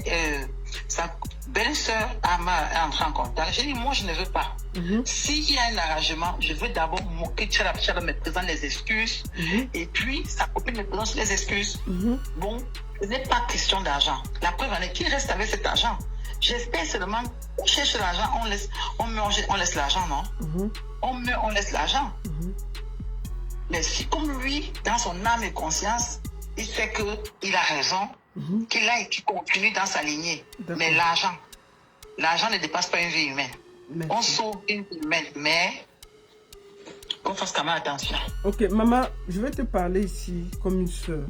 S2: sa belle-sœur a entré en contact. J'ai dit moi je ne veux pas. S'il y a un arrangement, je veux d'abord que Tchad me présente les excuses et puis sa copine me présente les excuses. Bon, ce n'est pas question d'argent. La preuve en est qu'il reste avec cet argent. J'espère seulement qu'on cherche l'argent, on laisse l'argent, non? On laisse l'argent. Mais si comme lui, dans son âme et conscience, il sait qu'il a raison, qu'il continue dans sa lignée. Mais l'argent ne dépasse pas une vie humaine. Merci. On sauve une vie humaine, mais qu'on fasse quand même attention.
S1: Ok, maman, je vais te parler ici comme une soeur.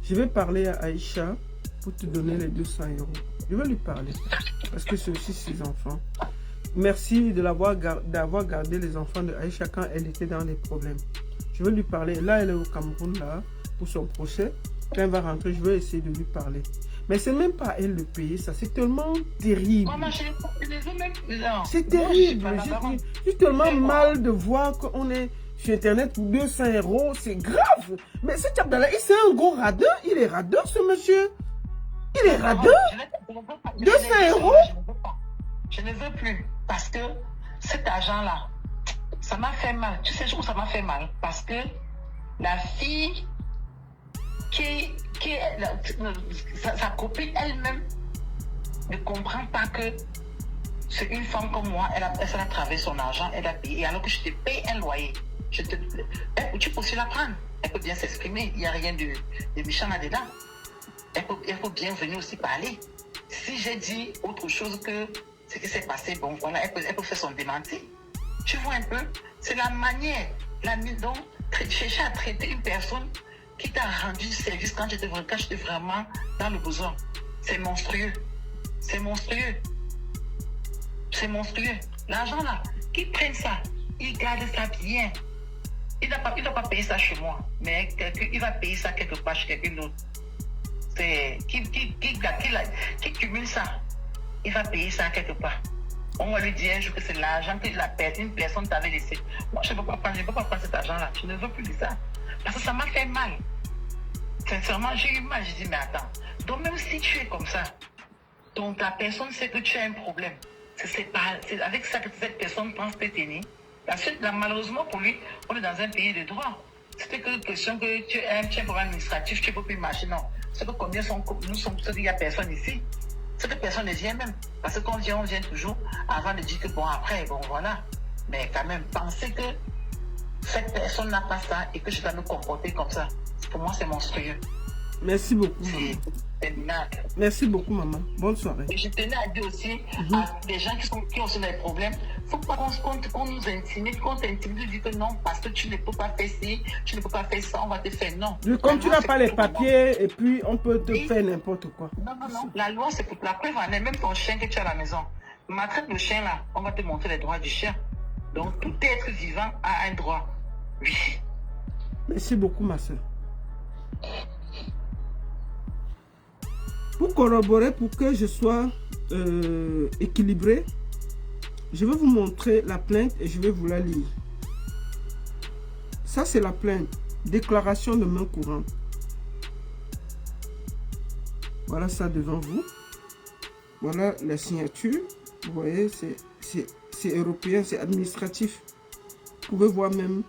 S1: Je vais parler à Aïcha pour te donner les 200 €. Je vais lui parler. Parce que c'est aussi ses enfants. Merci d'avoir gardé les enfants de Aïcha quand elle était dans les problèmes. Je veux lui parler. Là, elle est au Cameroun, là, pour son procès. Quand elle va rentrer, je vais essayer de lui parler. Mais c'est même pas elle le payer, ça. C'est tellement terrible. C'est terrible. J'ai tellement mal de voir qu'on est sur Internet pour 200 €. C'est grave. Mais ce Tchabdala, c'est un gros radin. Il est radin, ce monsieur. Il est radin. 200 €.
S2: Je ne veux plus. Parce que cet argent-là, ça m'a fait mal. Tu sais où ça m'a fait mal? Parce que la fille sa copine elle-même ne comprend pas que c'est une femme comme moi, elle a travaillé son argent, elle a payé. Et alors que je te paye un loyer, tu peux aussi la prendre. Elle peut bien s'exprimer, il n'y a rien de méchant là-dedans. Elle peut bien venir aussi parler. Si j'ai dit autre chose que ce qui s'est passé, bon voilà, elle peut faire son démenti. Tu vois un peu, c'est la manière, dont chercher à traiter une personne qui t'a rendu service quand j'étais vraiment dans le besoin. C'est monstrueux. C'est monstrueux. C'est monstrueux. L'argent là, qu'ils prennent ça, ils gardent ça bien. Il ne doit pas payer ça chez moi, mais il va payer ça quelque part chez quelqu'un d'autre. C'est qui cumule ça, il va payer ça quelque part. On va lui dire un jour que c'est l'argent que une personne t'avait laissé. Moi, je ne peux pas prendre cet argent-là. Je ne veux plus de ça. Parce que ça m'a fait mal. Sincèrement, j'ai eu mal. J'ai dit, mais attends. Donc, même si tu es comme ça, donc ta personne sait que tu as un problème. C'est avec ça que cette personne pense te tenir. Malheureusement, pour lui, on est dans un pays de droit. C'était que question que tu as un problème administratif, tu ne peux plus marcher. Non. C'est que combien nous sommes, il n'y a personne ici. C'est que personne ne vient même. Parce que quand on vient toujours avant de dire que bon, après, bon, voilà. Mais quand même, penser que cette personne n'a pas ça et que je dois me comporter comme ça, pour moi, c'est monstrueux.
S1: Merci beaucoup, maman.
S2: C'est minable.
S1: Merci beaucoup, maman. Bonne soirée.
S2: Et je tenais à dire aussi à des gens qui ont aussi des problèmes, il ne faut pas qu'on nous intimide, qu'on t'intimide, de dire que non, parce que tu ne peux pas faire ci, tu ne peux pas faire ça, on va te faire non.
S1: Comme tu n'as pas les papiers, et puis on peut te faire n'importe quoi.
S2: Non. La loi, c'est pour la preuve, en est même ton chien que tu as à la maison. Maltraite le chien là, on va te montrer les droits du chien. Donc tout être vivant a un droit. Oui.
S1: Merci beaucoup, ma soeur. Pour corroborer, pour que je sois équilibré, je vais vous montrer la plainte et je vais vous la lire. Ça, c'est la plainte. Déclaration de main courante. Voilà ça devant vous. Voilà la signature. Vous voyez, c'est européen, c'est administratif. Vous pouvez voir même.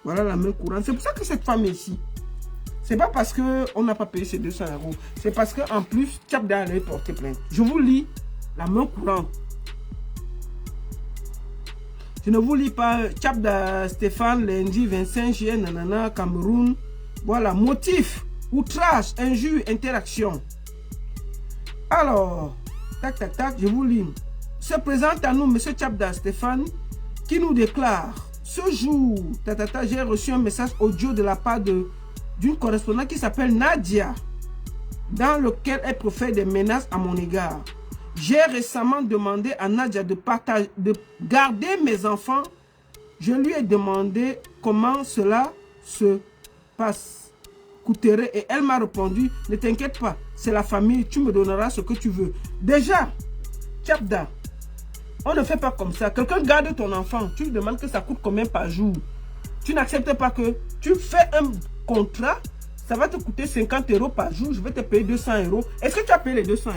S1: Voilà la main courante. C'est pour ça que cette femme est ici. C'est pas parce qu'on n'a pas payé ces 200 €. C'est parce qu'en plus, Tchabda allait porter plainte. Je vous lis la main courante. Je ne vous lis pas Tchabda Stéphane, lundi 25 juillet, nanana, Cameroun. Voilà, motif, outrage, injure, interaction. Alors, tac, tac, tac, je vous lis. Se présente à nous M. Tchabda Stéphane qui nous déclare: ce jour, j'ai reçu un message audio de la part d'une correspondante qui s'appelle Nadia, dans lequel elle profère des menaces à mon égard. J'ai récemment demandé à Nadia de garder mes enfants. Je lui ai demandé comment cela se passe, coûterait, et elle m'a répondu: ne t'inquiète pas, c'est la famille, tu me donneras ce que tu veux. Déjà, Tchabda, on ne fait pas comme ça. Quelqu'un garde ton enfant, tu lui demandes que ça coûte combien par jour. Tu n'acceptes pas que tu fais un contrat, ça va te coûter 50 € par jour, je vais te payer 200 €. Est-ce que tu as payé les 200 €?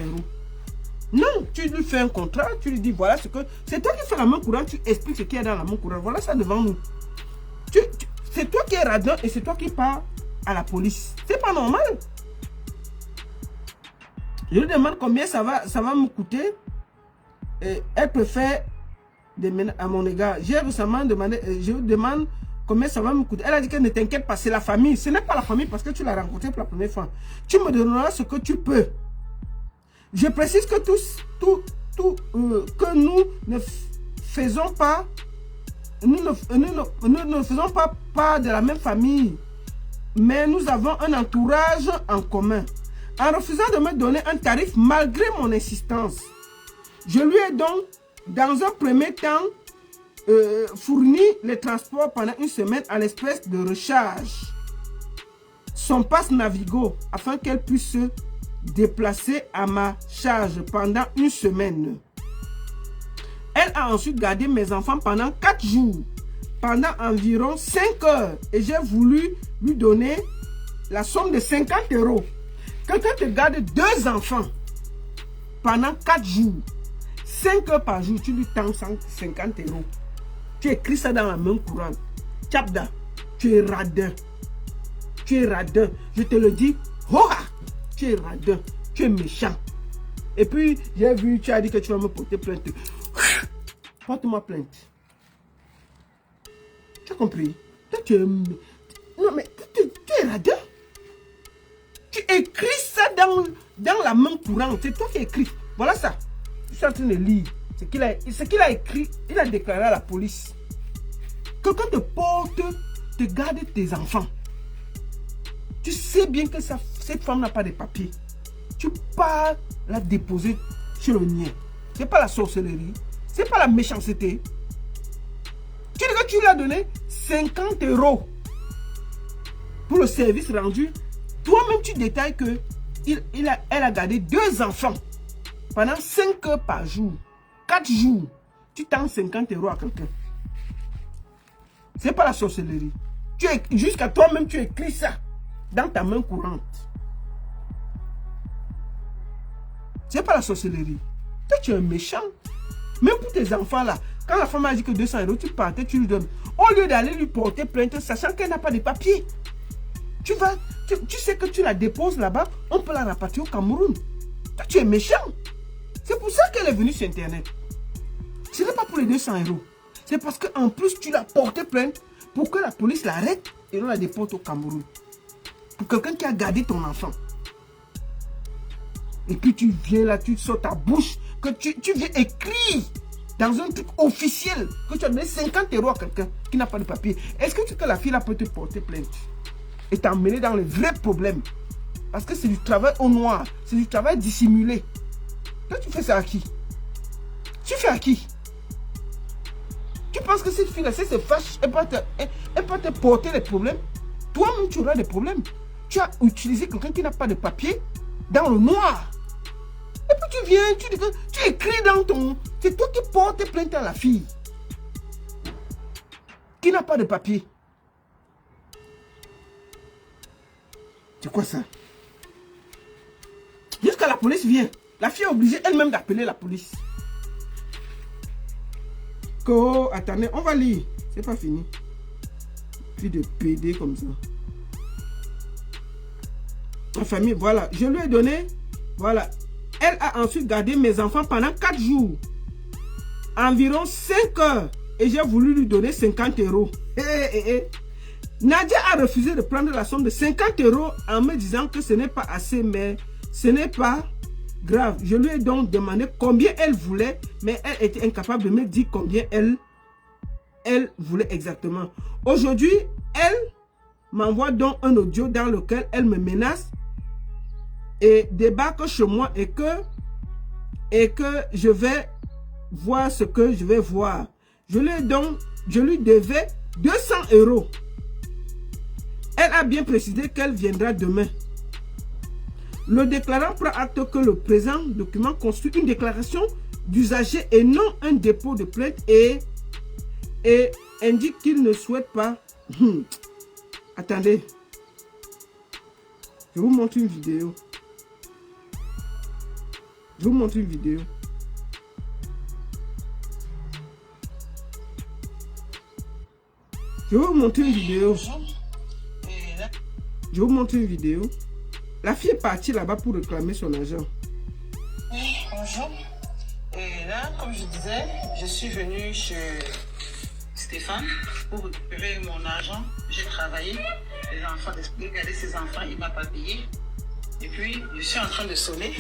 S1: Non, tu lui fais un contrat, tu lui dis voilà ce que... C'est toi qui fais la main courante, tu expliques ce qu'il y a dans la main courante. Voilà ça devant nous. C'est toi qui es radin et c'est toi qui pars à la police. C'est pas normal. Je lui demande combien ça va me coûter. Et elle peut faire des menaces à mon égard. J'ai récemment demandé, je lui demande combien ça va me coûter. Elle a dit que ne t'inquiète pas, c'est la famille. Ce n'est pas la famille parce que tu l'as rencontré pour la première fois. Tu me donneras ce que tu peux. Je précise que que nous ne faisons pas, nous ne faisons pas part de la même famille, mais nous avons un entourage en commun. en refusant de me donner un tarif malgré mon insistance. Je lui ai donc, dans un premier temps, fourni les transports pendant une semaine à l'espèce de recharge. Son passe Navigo afin qu'elle puisse se déplacer à ma charge pendant une semaine. Elle a ensuite gardé mes enfants pendant 4 jours, pendant environ 5 heures, et j'ai voulu lui donner la somme de 50 €. Quelqu'un te garde 2 enfants pendant 4 jours, 5 heures par jour, tu lui tends 50 €. Tu écris ça dans la main courante. Tchabda, tu es radin. Tu es radin. Je te le dis, hoa, tu es radin. Tu es méchant. Et puis, j'ai vu, tu as dit que tu vas me porter plainte. Porte-moi plainte. Tu as compris? Toi, tu es... Non, mais tu es radin. Tu écris ça dans la main courante. C'est toi qui écris. Voilà ça. Je suis en train de lire. Ce qu'il a écrit, il a déclaré à la police. Quelqu'un te porte, te garde tes enfants. Tu sais bien que cette femme n'a pas de papiers. Tu pars la déposer sur le nid. Ce n'est pas la sorcellerie. Ce n'est pas la méchanceté. Tu dis que tu lui as donné 50 € pour le service rendu. Toi-même, tu détailles que elle a gardé 2 enfants pendant 5 heures par jour. 4 jours. Tu tends 50 € à quelqu'un. Ce n'est pas la sorcellerie. Jusqu'à toi-même, tu écris ça dans ta main courante. Ce n'est pas la sorcellerie. Toi, tu es un méchant. Même pour tes enfants là, quand la femme a dit que 200 €, tu partais, tu lui donnes. Au lieu d'aller lui porter plainte, sachant qu'elle n'a pas de papier. Tu sais que tu la déposes là-bas, on peut la rapatrier au Cameroun. Toi, tu es méchant. C'est pour ça qu'elle est venue sur Internet. Ce n'est pas pour les 200 €. C'est parce qu'en plus, tu l'as porté plainte pour que la police l'arrête et on la déporte au Cameroun. Pour quelqu'un qui a gardé ton enfant. Et puis tu viens là, tu sors ta bouche, que tu viens écrire dans un truc officiel que tu as donné 50 € à quelqu'un qui n'a pas de papier. Est-ce que tu sais que la fille là peut te porter plainte et t'emmener dans les vrais problèmes? Parce que c'est du travail au noir, c'est du travail dissimulé. Toi, tu fais ça à qui? Tu fais à qui? Tu penses que cette fille-là, si elle se fâche, elle peut te porter les problèmes? Toi-même, tu auras des problèmes. Tu as utilisé quelqu'un qui n'a pas de papier dans le noir. Et puis tu viens, tu écris dans ton... C'est toi qui portes plainte à la fille qui n'a pas de papier. C'est quoi ça? Jusqu'à la police vient. La fille est obligée elle-même d'appeler la police. Oh, attendez, on va lire. C'est pas fini. Puis de PD comme ça. Ma famille, voilà. Je lui ai donné, voilà. Elle a ensuite gardé mes enfants pendant 4 jours. Environ 5 heures. Et j'ai voulu lui donner 50 €. Nadia a refusé de prendre la somme de 50 € en me disant que ce n'est pas assez, mais ce n'est pas grave. Je lui ai donc demandé combien elle voulait, mais elle était incapable de me dire combien elle voulait exactement. Aujourd'hui, elle m'envoie donc un audio dans lequel elle me menace et débarque chez moi et que je vais voir ce que je vais voir. Je lui devais 200 €. Elle a bien précisé qu'elle viendra demain. Le déclarant prend acte que le présent document constitue une déclaration d'usager et non un dépôt de plainte et indique qu'il ne souhaite pas... Attendez. Je vous montre une vidéo. Je vous montre une vidéo. Je vais vous montrer une vidéo. Je vais vous montrer une vidéo. La fille est partie là-bas pour réclamer son argent.
S2: Oui, bonjour. Et là, comme je disais, je suis venue chez Stéphane pour récupérer mon argent. J'ai travaillé. Les enfants, regarder ses enfants, il ne m'a pas payé. Et puis, je suis en train de sonner.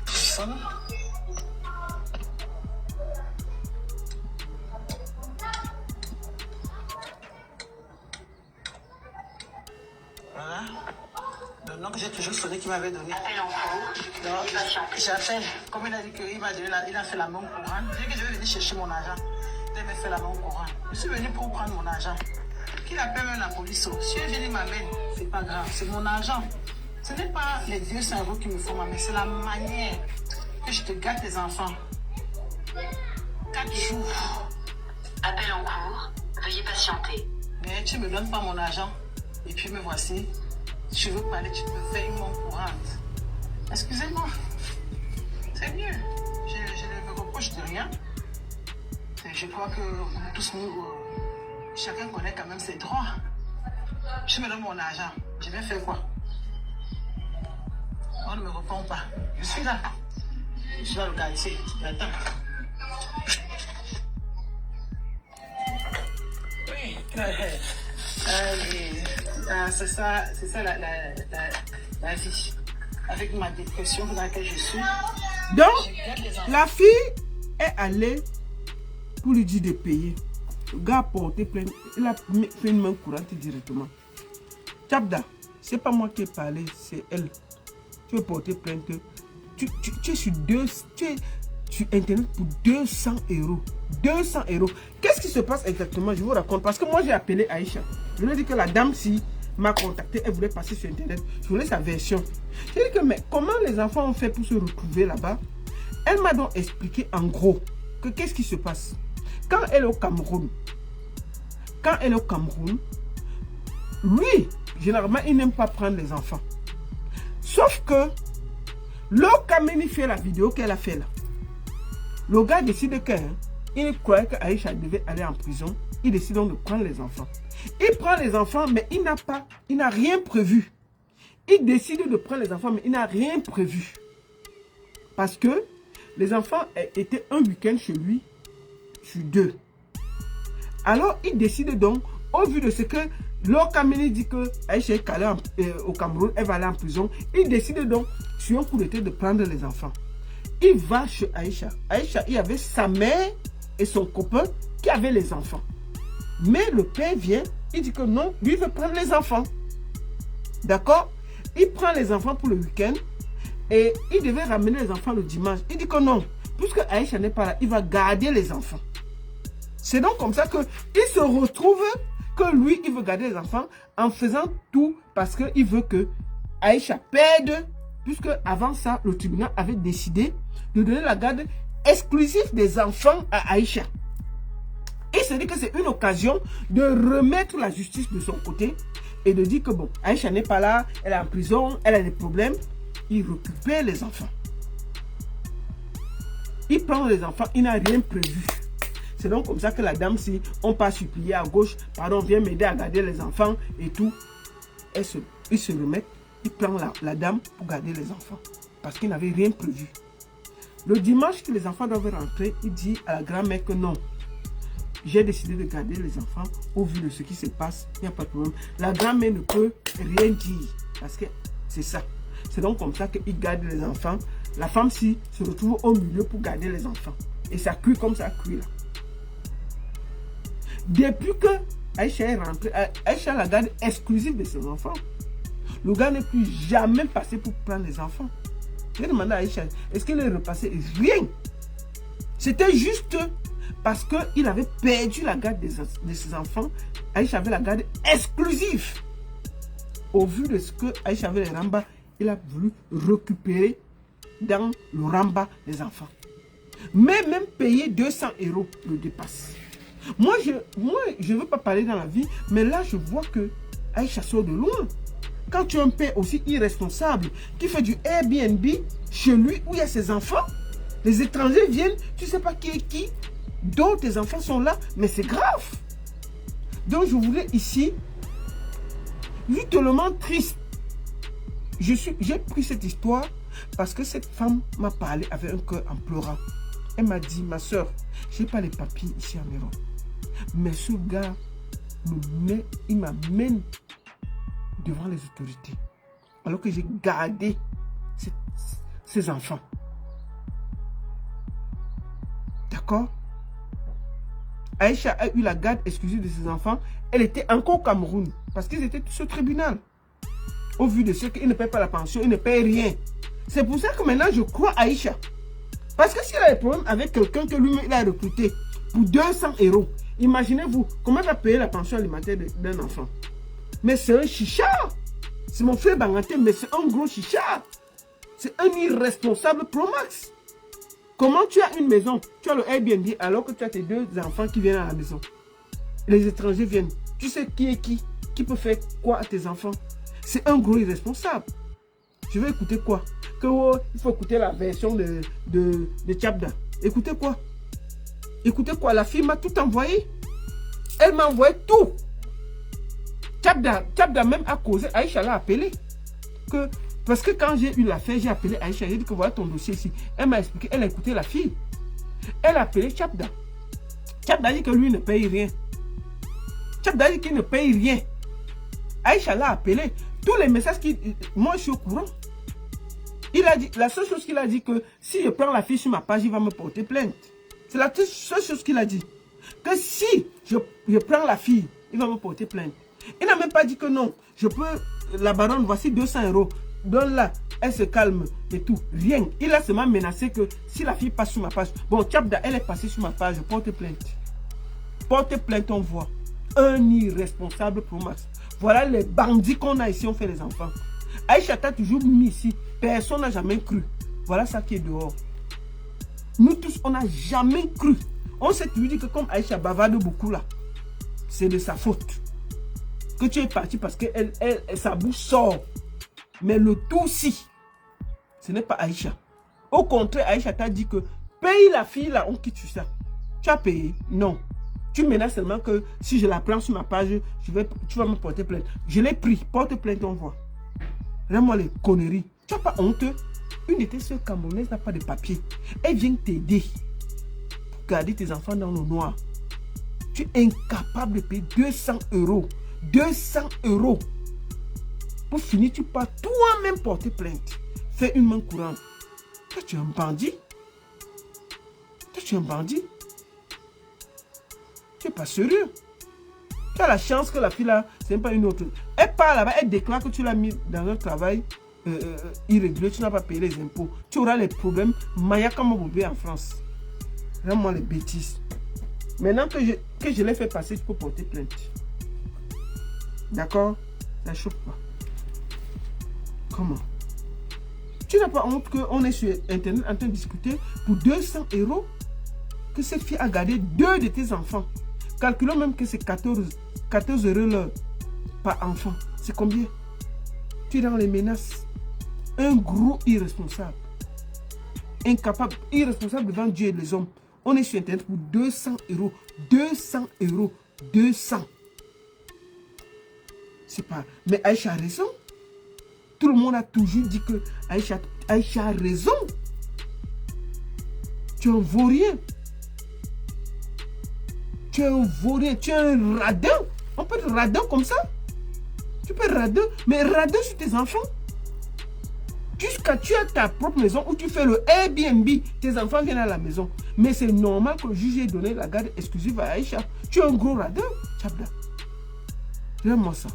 S2: Je sonne. Voilà. Le nom que j'ai toujours sonné qu'il m'avait donné.
S3: Appel en cours.
S2: J'appelle. Comme il a dit qu'il m'a donné, il a fait la main courante. J'ai dit que je vais venir chercher mon argent. Il m'a fait la main courante. Je suis venu pour prendre mon argent. Qu'il appelle même la police. Si je viens, il m'amène. C'est pas grave. C'est mon argent. Ce n'est pas les 200 € qui me font mais c'est la manière que je te gâte les enfants. 4 jours.
S3: Appel en cours. Veuillez patienter.
S2: Mais tu ne me donnes pas mon argent. Et puis me voici. Si tu veux parler, tu peux faire une main courante. Excusez-moi. C'est mieux. Je ne me reproche de rien. Je crois que nous tous, chacun connaît quand même ses droits. Je me donne mon argent. Je vais faire quoi? On ne me répond pas. Je suis là. Je suis là, le gars ici. Attends. Oui. C'est ça la vie. Avec ma dépression dans laquelle je suis.
S1: Donc, la fille est allée pour lui dire de payer. Le gars a porté plainte. Il a fait une main courante directement. Tchabda, c'est pas moi qui ai parlé, c'est elle. Tu veux porter plainte. Tu es sur Internet pour 200 €. 200 €. Qu'est-ce qui se passe exactement? Je vous raconte. Parce que moi, j'ai appelé Aïcha. Je lui ai dit que la dame, si m'a contacté, elle voulait passer sur Internet. Je voulais sa version. J'ai dit que, mais comment les enfants ont fait pour se retrouver là-bas? Elle m'a donc expliqué en gros que qu'est-ce qui se passe. Quand elle est au Cameroun, lui, généralement, il n'aime pas prendre les enfants. Sauf que, le Kameni fait la vidéo qu'elle a fait là. Le gars décide qu'il croyait qu'Aïcha devait aller en prison. Il décide donc de prendre les enfants. Il prend les enfants, mais il n'a rien prévu. Il décide de prendre les enfants, mais il n'a rien prévu. Parce que les enfants étaient un week-end chez lui, sur 2. Alors, il décide donc, au vu de ce que Kameni dit que Aïcha est calée au Cameroun, elle va aller en prison. Il décide donc, sur un coup de tête, de prendre les enfants. Il va chez Aïcha. Aïcha, il y avait sa mère et son copain qui avaient les enfants. Mais le père vient, il dit que non, lui veut prendre les enfants. D'accord? Il prend les enfants pour le week-end et il devait ramener les enfants le dimanche. Il dit que non, puisque Aïcha n'est pas là, il va garder les enfants. C'est donc comme ça qu'il se retrouve que lui, il veut garder les enfants en faisant tout parce qu'il veut que Aïcha perde, puisque avant ça, le tribunal avait décidé de donner la garde exclusive des enfants à Aïcha. Il se dit que c'est une occasion de remettre la justice de son côté et de dire que bon, Aïcha n'est pas là, elle est en prison, elle a des problèmes. Il récupère les enfants. Il prend les enfants, il n'a rien prévu. C'est donc comme ça que la dame, si on passe supplier à gauche, pardon, viens m'aider à garder les enfants et tout, il se remet, il prend la dame pour garder les enfants. Parce qu'il n'avait rien prévu. Le dimanche que les enfants doivent rentrer, il dit à la grand-mère que non, j'ai décidé de garder les enfants au vu de ce qui se passe, il n'y a pas de problème. La grand-mère ne peut rien dire parce que c'est ça. C'est donc comme ça qu'il garde les enfants. La femme-ci se retrouve au milieu pour garder les enfants. Et ça cuit comme ça cuit là. Depuis que Aïcha est rentrée, Aïcha a la garde exclusive de ses enfants. Le gars n'est plus jamais passé pour prendre les enfants. J'ai demandé à Aïcha, est-ce qu'il est repassé? Rien. C'était juste parce qu'il avait perdu la garde de ses enfants. Aïcha avait la garde exclusive. Au vu de ce que Aïcha avait les rambas, il a voulu récupérer dans le ramba les enfants. Mais même payer 200 € le dépasse. Moi, je ne veux pas parler dans la vie, mais là, je vois que Aïcha sort de loin. Quand tu es un père aussi irresponsable, qui fait du Airbnb chez lui où il y a ses enfants, les étrangers viennent, tu ne sais pas qui est qui, d'autres tes enfants sont là, mais c'est grave. Donc, je voulais ici, lui tellement triste. J'ai pris cette histoire parce que cette femme m'a parlé avec un cœur en pleurant. Elle m'a dit, ma soeur, je n'ai pas les papiers ici en Europe. Mais ce gars, il m'amène devant les autorités. Alors que j'ai gardé ces enfants. D'accord? Aïcha a eu la garde exclusive de ses enfants. Elle était encore au Cameroun. Parce qu'ils étaient tous au tribunal. Au vu de ce qu'il ne paye pas la pension, il ne paye rien. C'est pour ça que maintenant je crois à Aïcha. Parce que s'il a des problèmes avec quelqu'un que lui-même a recruté pour 200 €, imaginez-vous comment il va payer la pension alimentaire d'un enfant. Mais c'est un chicha. C'est mon frère Banganté, mais c'est un gros chicha. C'est un irresponsable Pro Max. Comment tu as une maison, tu as le Airbnb alors que tu as tes 2 enfants qui viennent à la maison. Les étrangers viennent. Tu sais qui est qui peut faire quoi à tes enfants. C'est un gros irresponsable. Je vais écouter quoi? Que il faut écouter la version de Tchabda. Écoutez quoi? Écoutez quoi? La fille m'a tout envoyé. Elle m'a envoyé tout. Tchabda même a causé. Aïcha l'a appelé. Parce que quand j'ai eu l'affaire, j'ai appelé Aïcha. J'ai dit que voilà ton dossier ici. Elle m'a expliqué. Elle a écouté la fille. Elle a appelé Tchabda. Tchabda dit que lui ne paye rien. Tchabda dit qu'il ne paye rien. Aïcha l'a appelé. Tous les messages moi je suis au courant. Il a dit, la seule chose qu'il a dit que si je prends la fille sur ma page, il va me porter plainte. C'est la seule chose qu'il a dit. Que si je prends la fille, il va me porter plainte. Il n'a même pas dit que non, je peux, la baronne, voici 200 €. Donne-la, elle se calme et tout. Rien. Il a seulement menacé que si la fille passe sur ma page, bon, Tchabda, elle est passée sur ma page, je porte plainte. Porte plainte, on voit. Un irresponsable Pro Max. Voilà les bandits qu'on a ici, on fait les enfants. Aïcha t'a toujours mis ici. Personne n'a jamais cru. Voilà ça qui est dehors. Nous tous, on n'a jamais cru. On s'est toujours dit que comme Aïcha bavarde beaucoup là, c'est de sa faute. Que tu es parti parce que sa bouche sort. Mais le tout si, ce n'est pas Aïcha. Au contraire, Aïcha t'a dit que paye la fille là, on quitte ça. Tu as payé? Non. Tu menaces seulement que si je la prends sur ma page, tu vas me porter plainte. Je l'ai pris, porte plainte, on voit. Vraiment les conneries. Tu n'as pas honte? Une de tes soeurs camerounaises n'a pas de papier. Elle vient t'aider pour garder tes enfants dans le noir. Tu es incapable de payer 200 €. 200 €. Pour finir, tu pars toi-même porter plainte. Fais une main courante. Toi, tu es un bandit. Toi, tu es un bandit. Tu n'es pas sérieux. Tu as la chance que la fille là, ce n'est pas une autre. Elle part là-bas, elle déclare que tu l'as mis dans un travail irrégulier, tu n'as pas payé les impôts. Tu auras les problèmes Maya comme bébé en France. Vraiment les bêtises. Maintenant que je l'ai fait passer, tu peux porter plainte. D'accord? Ça ne choque pas. Comment? Tu n'as pas honte qu'on est sur Internet en train de discuter pour 200 € que cette fille a gardé 2 de tes enfants. Calculons même que c'est 14 € l'heure par enfant. C'est combien? Tu es dans les menaces. Un gros irresponsable. Incapable, irresponsable devant Dieu et les hommes. On est sur Internet pour 200 €. 200 €. 200. C'est pas... Mais Aïcha a raison. Tout le monde a toujours dit que Aïcha a raison. Tu en vaux rien. Tu es un vaurien, tu es un radin. On peut être radin comme ça. Tu peux être radin, mais radin sur tes enfants. Jusqu'à tu as ta propre maison où tu fais le Airbnb, tes enfants viennent à la maison. Mais c'est normal que le juge ait donné la garde exclusive à Aïcha. Tu es un gros radin, Tchabda. Regarde-moi ça.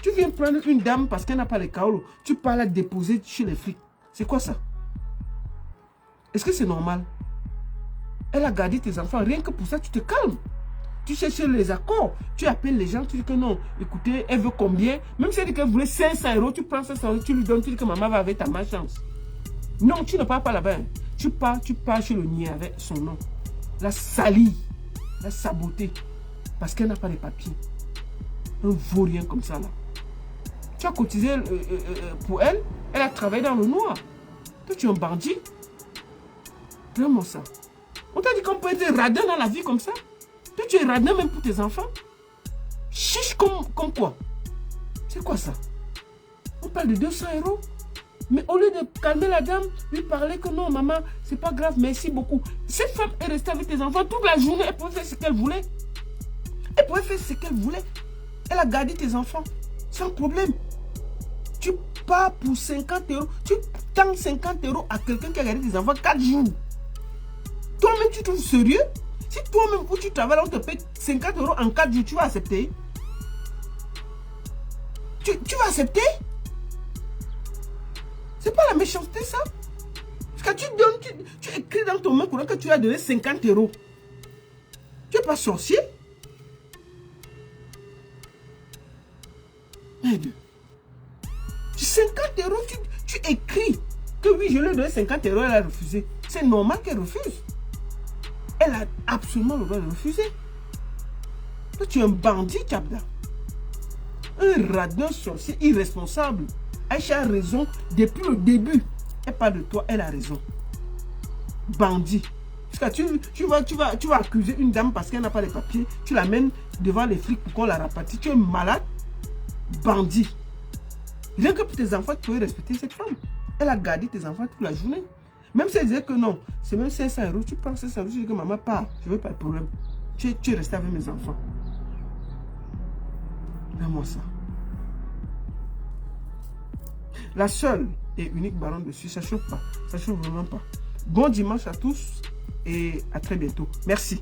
S1: Tu viens prendre une dame parce qu'elle n'a pas les kaolos. Tu pars la déposer chez les flics. C'est quoi ça? Est-ce que c'est normal? Elle a gardé tes enfants. Rien que pour ça, tu te calmes. Tu cherches les accords. Tu appelles les gens. Tu dis que non. Écoutez, elle veut combien? Même si elle dit qu'elle voulait 500 €, tu prends 500 €, tu lui donnes. Tu dis que maman va avec ta malchance. Non, tu ne pars pas là-bas. Tu pars chez le niais avec son nom. La salie. La saboter. Parce qu'elle n'a pas les papiers. Un vaurien comme ça là. Tu as cotisé pour elle. Elle a travaillé dans le noir. Toi, tu es un bandit. Vraiment ça. On t'a dit qu'on peut être radin dans la vie comme ça. Toi, tu es radin même pour tes enfants. Chiche comme quoi? C'est quoi ça? On parle de 200 €. Mais au lieu de calmer la dame, lui parler que non, maman, c'est pas grave, merci beaucoup. Cette femme est restée avec tes enfants toute la journée. Elle pouvait faire ce qu'elle voulait. Elle pouvait faire ce qu'elle voulait. Elle a gardé tes enfants. Sans problème. Tu pars pour 50 €. Tu tends 50 € à quelqu'un qui a gardé tes enfants 4 jours. Toi-même, tu trouves sérieux? Si toi-même, où tu travailles, on te paye 50 € en 4 jours, tu vas accepter? Tu vas accepter? C'est pas la méchanceté, ça? Parce que tu donnes, tu écris dans ton main courant que tu as donné 50 €. Tu n'es pas sorcier? Merde. 50 €, tu écris que oui, je lui ai donné 50 €, elle a refusé. C'est normal qu'elle refuse. Elle a absolument le droit de refuser. Toi, tu es un bandit, Tchabda. Un radin sorcier irresponsable. Aïcha a raison depuis le début. Elle parle de toi, elle a raison. Bandit. Parce que tu vas accuser une dame parce qu'elle n'a pas les papiers. Tu l'amènes devant les flics pour qu'on la rapatrie. Tu es malade. Bandit. Rien que pour tes enfants, tu peux respecter cette femme. Elle a gardé tes enfants toute la journée. Même si elle disait que non, c'est même 500 €, tu prends 500 €, tu dis que maman part, je veux pas de problème. Tu es resté avec mes enfants. Donne-moi ça. La seule et unique baronne dessus, ça ne chauffe pas. Ça ne chauffe vraiment pas. Bon dimanche à tous et à très bientôt. Merci.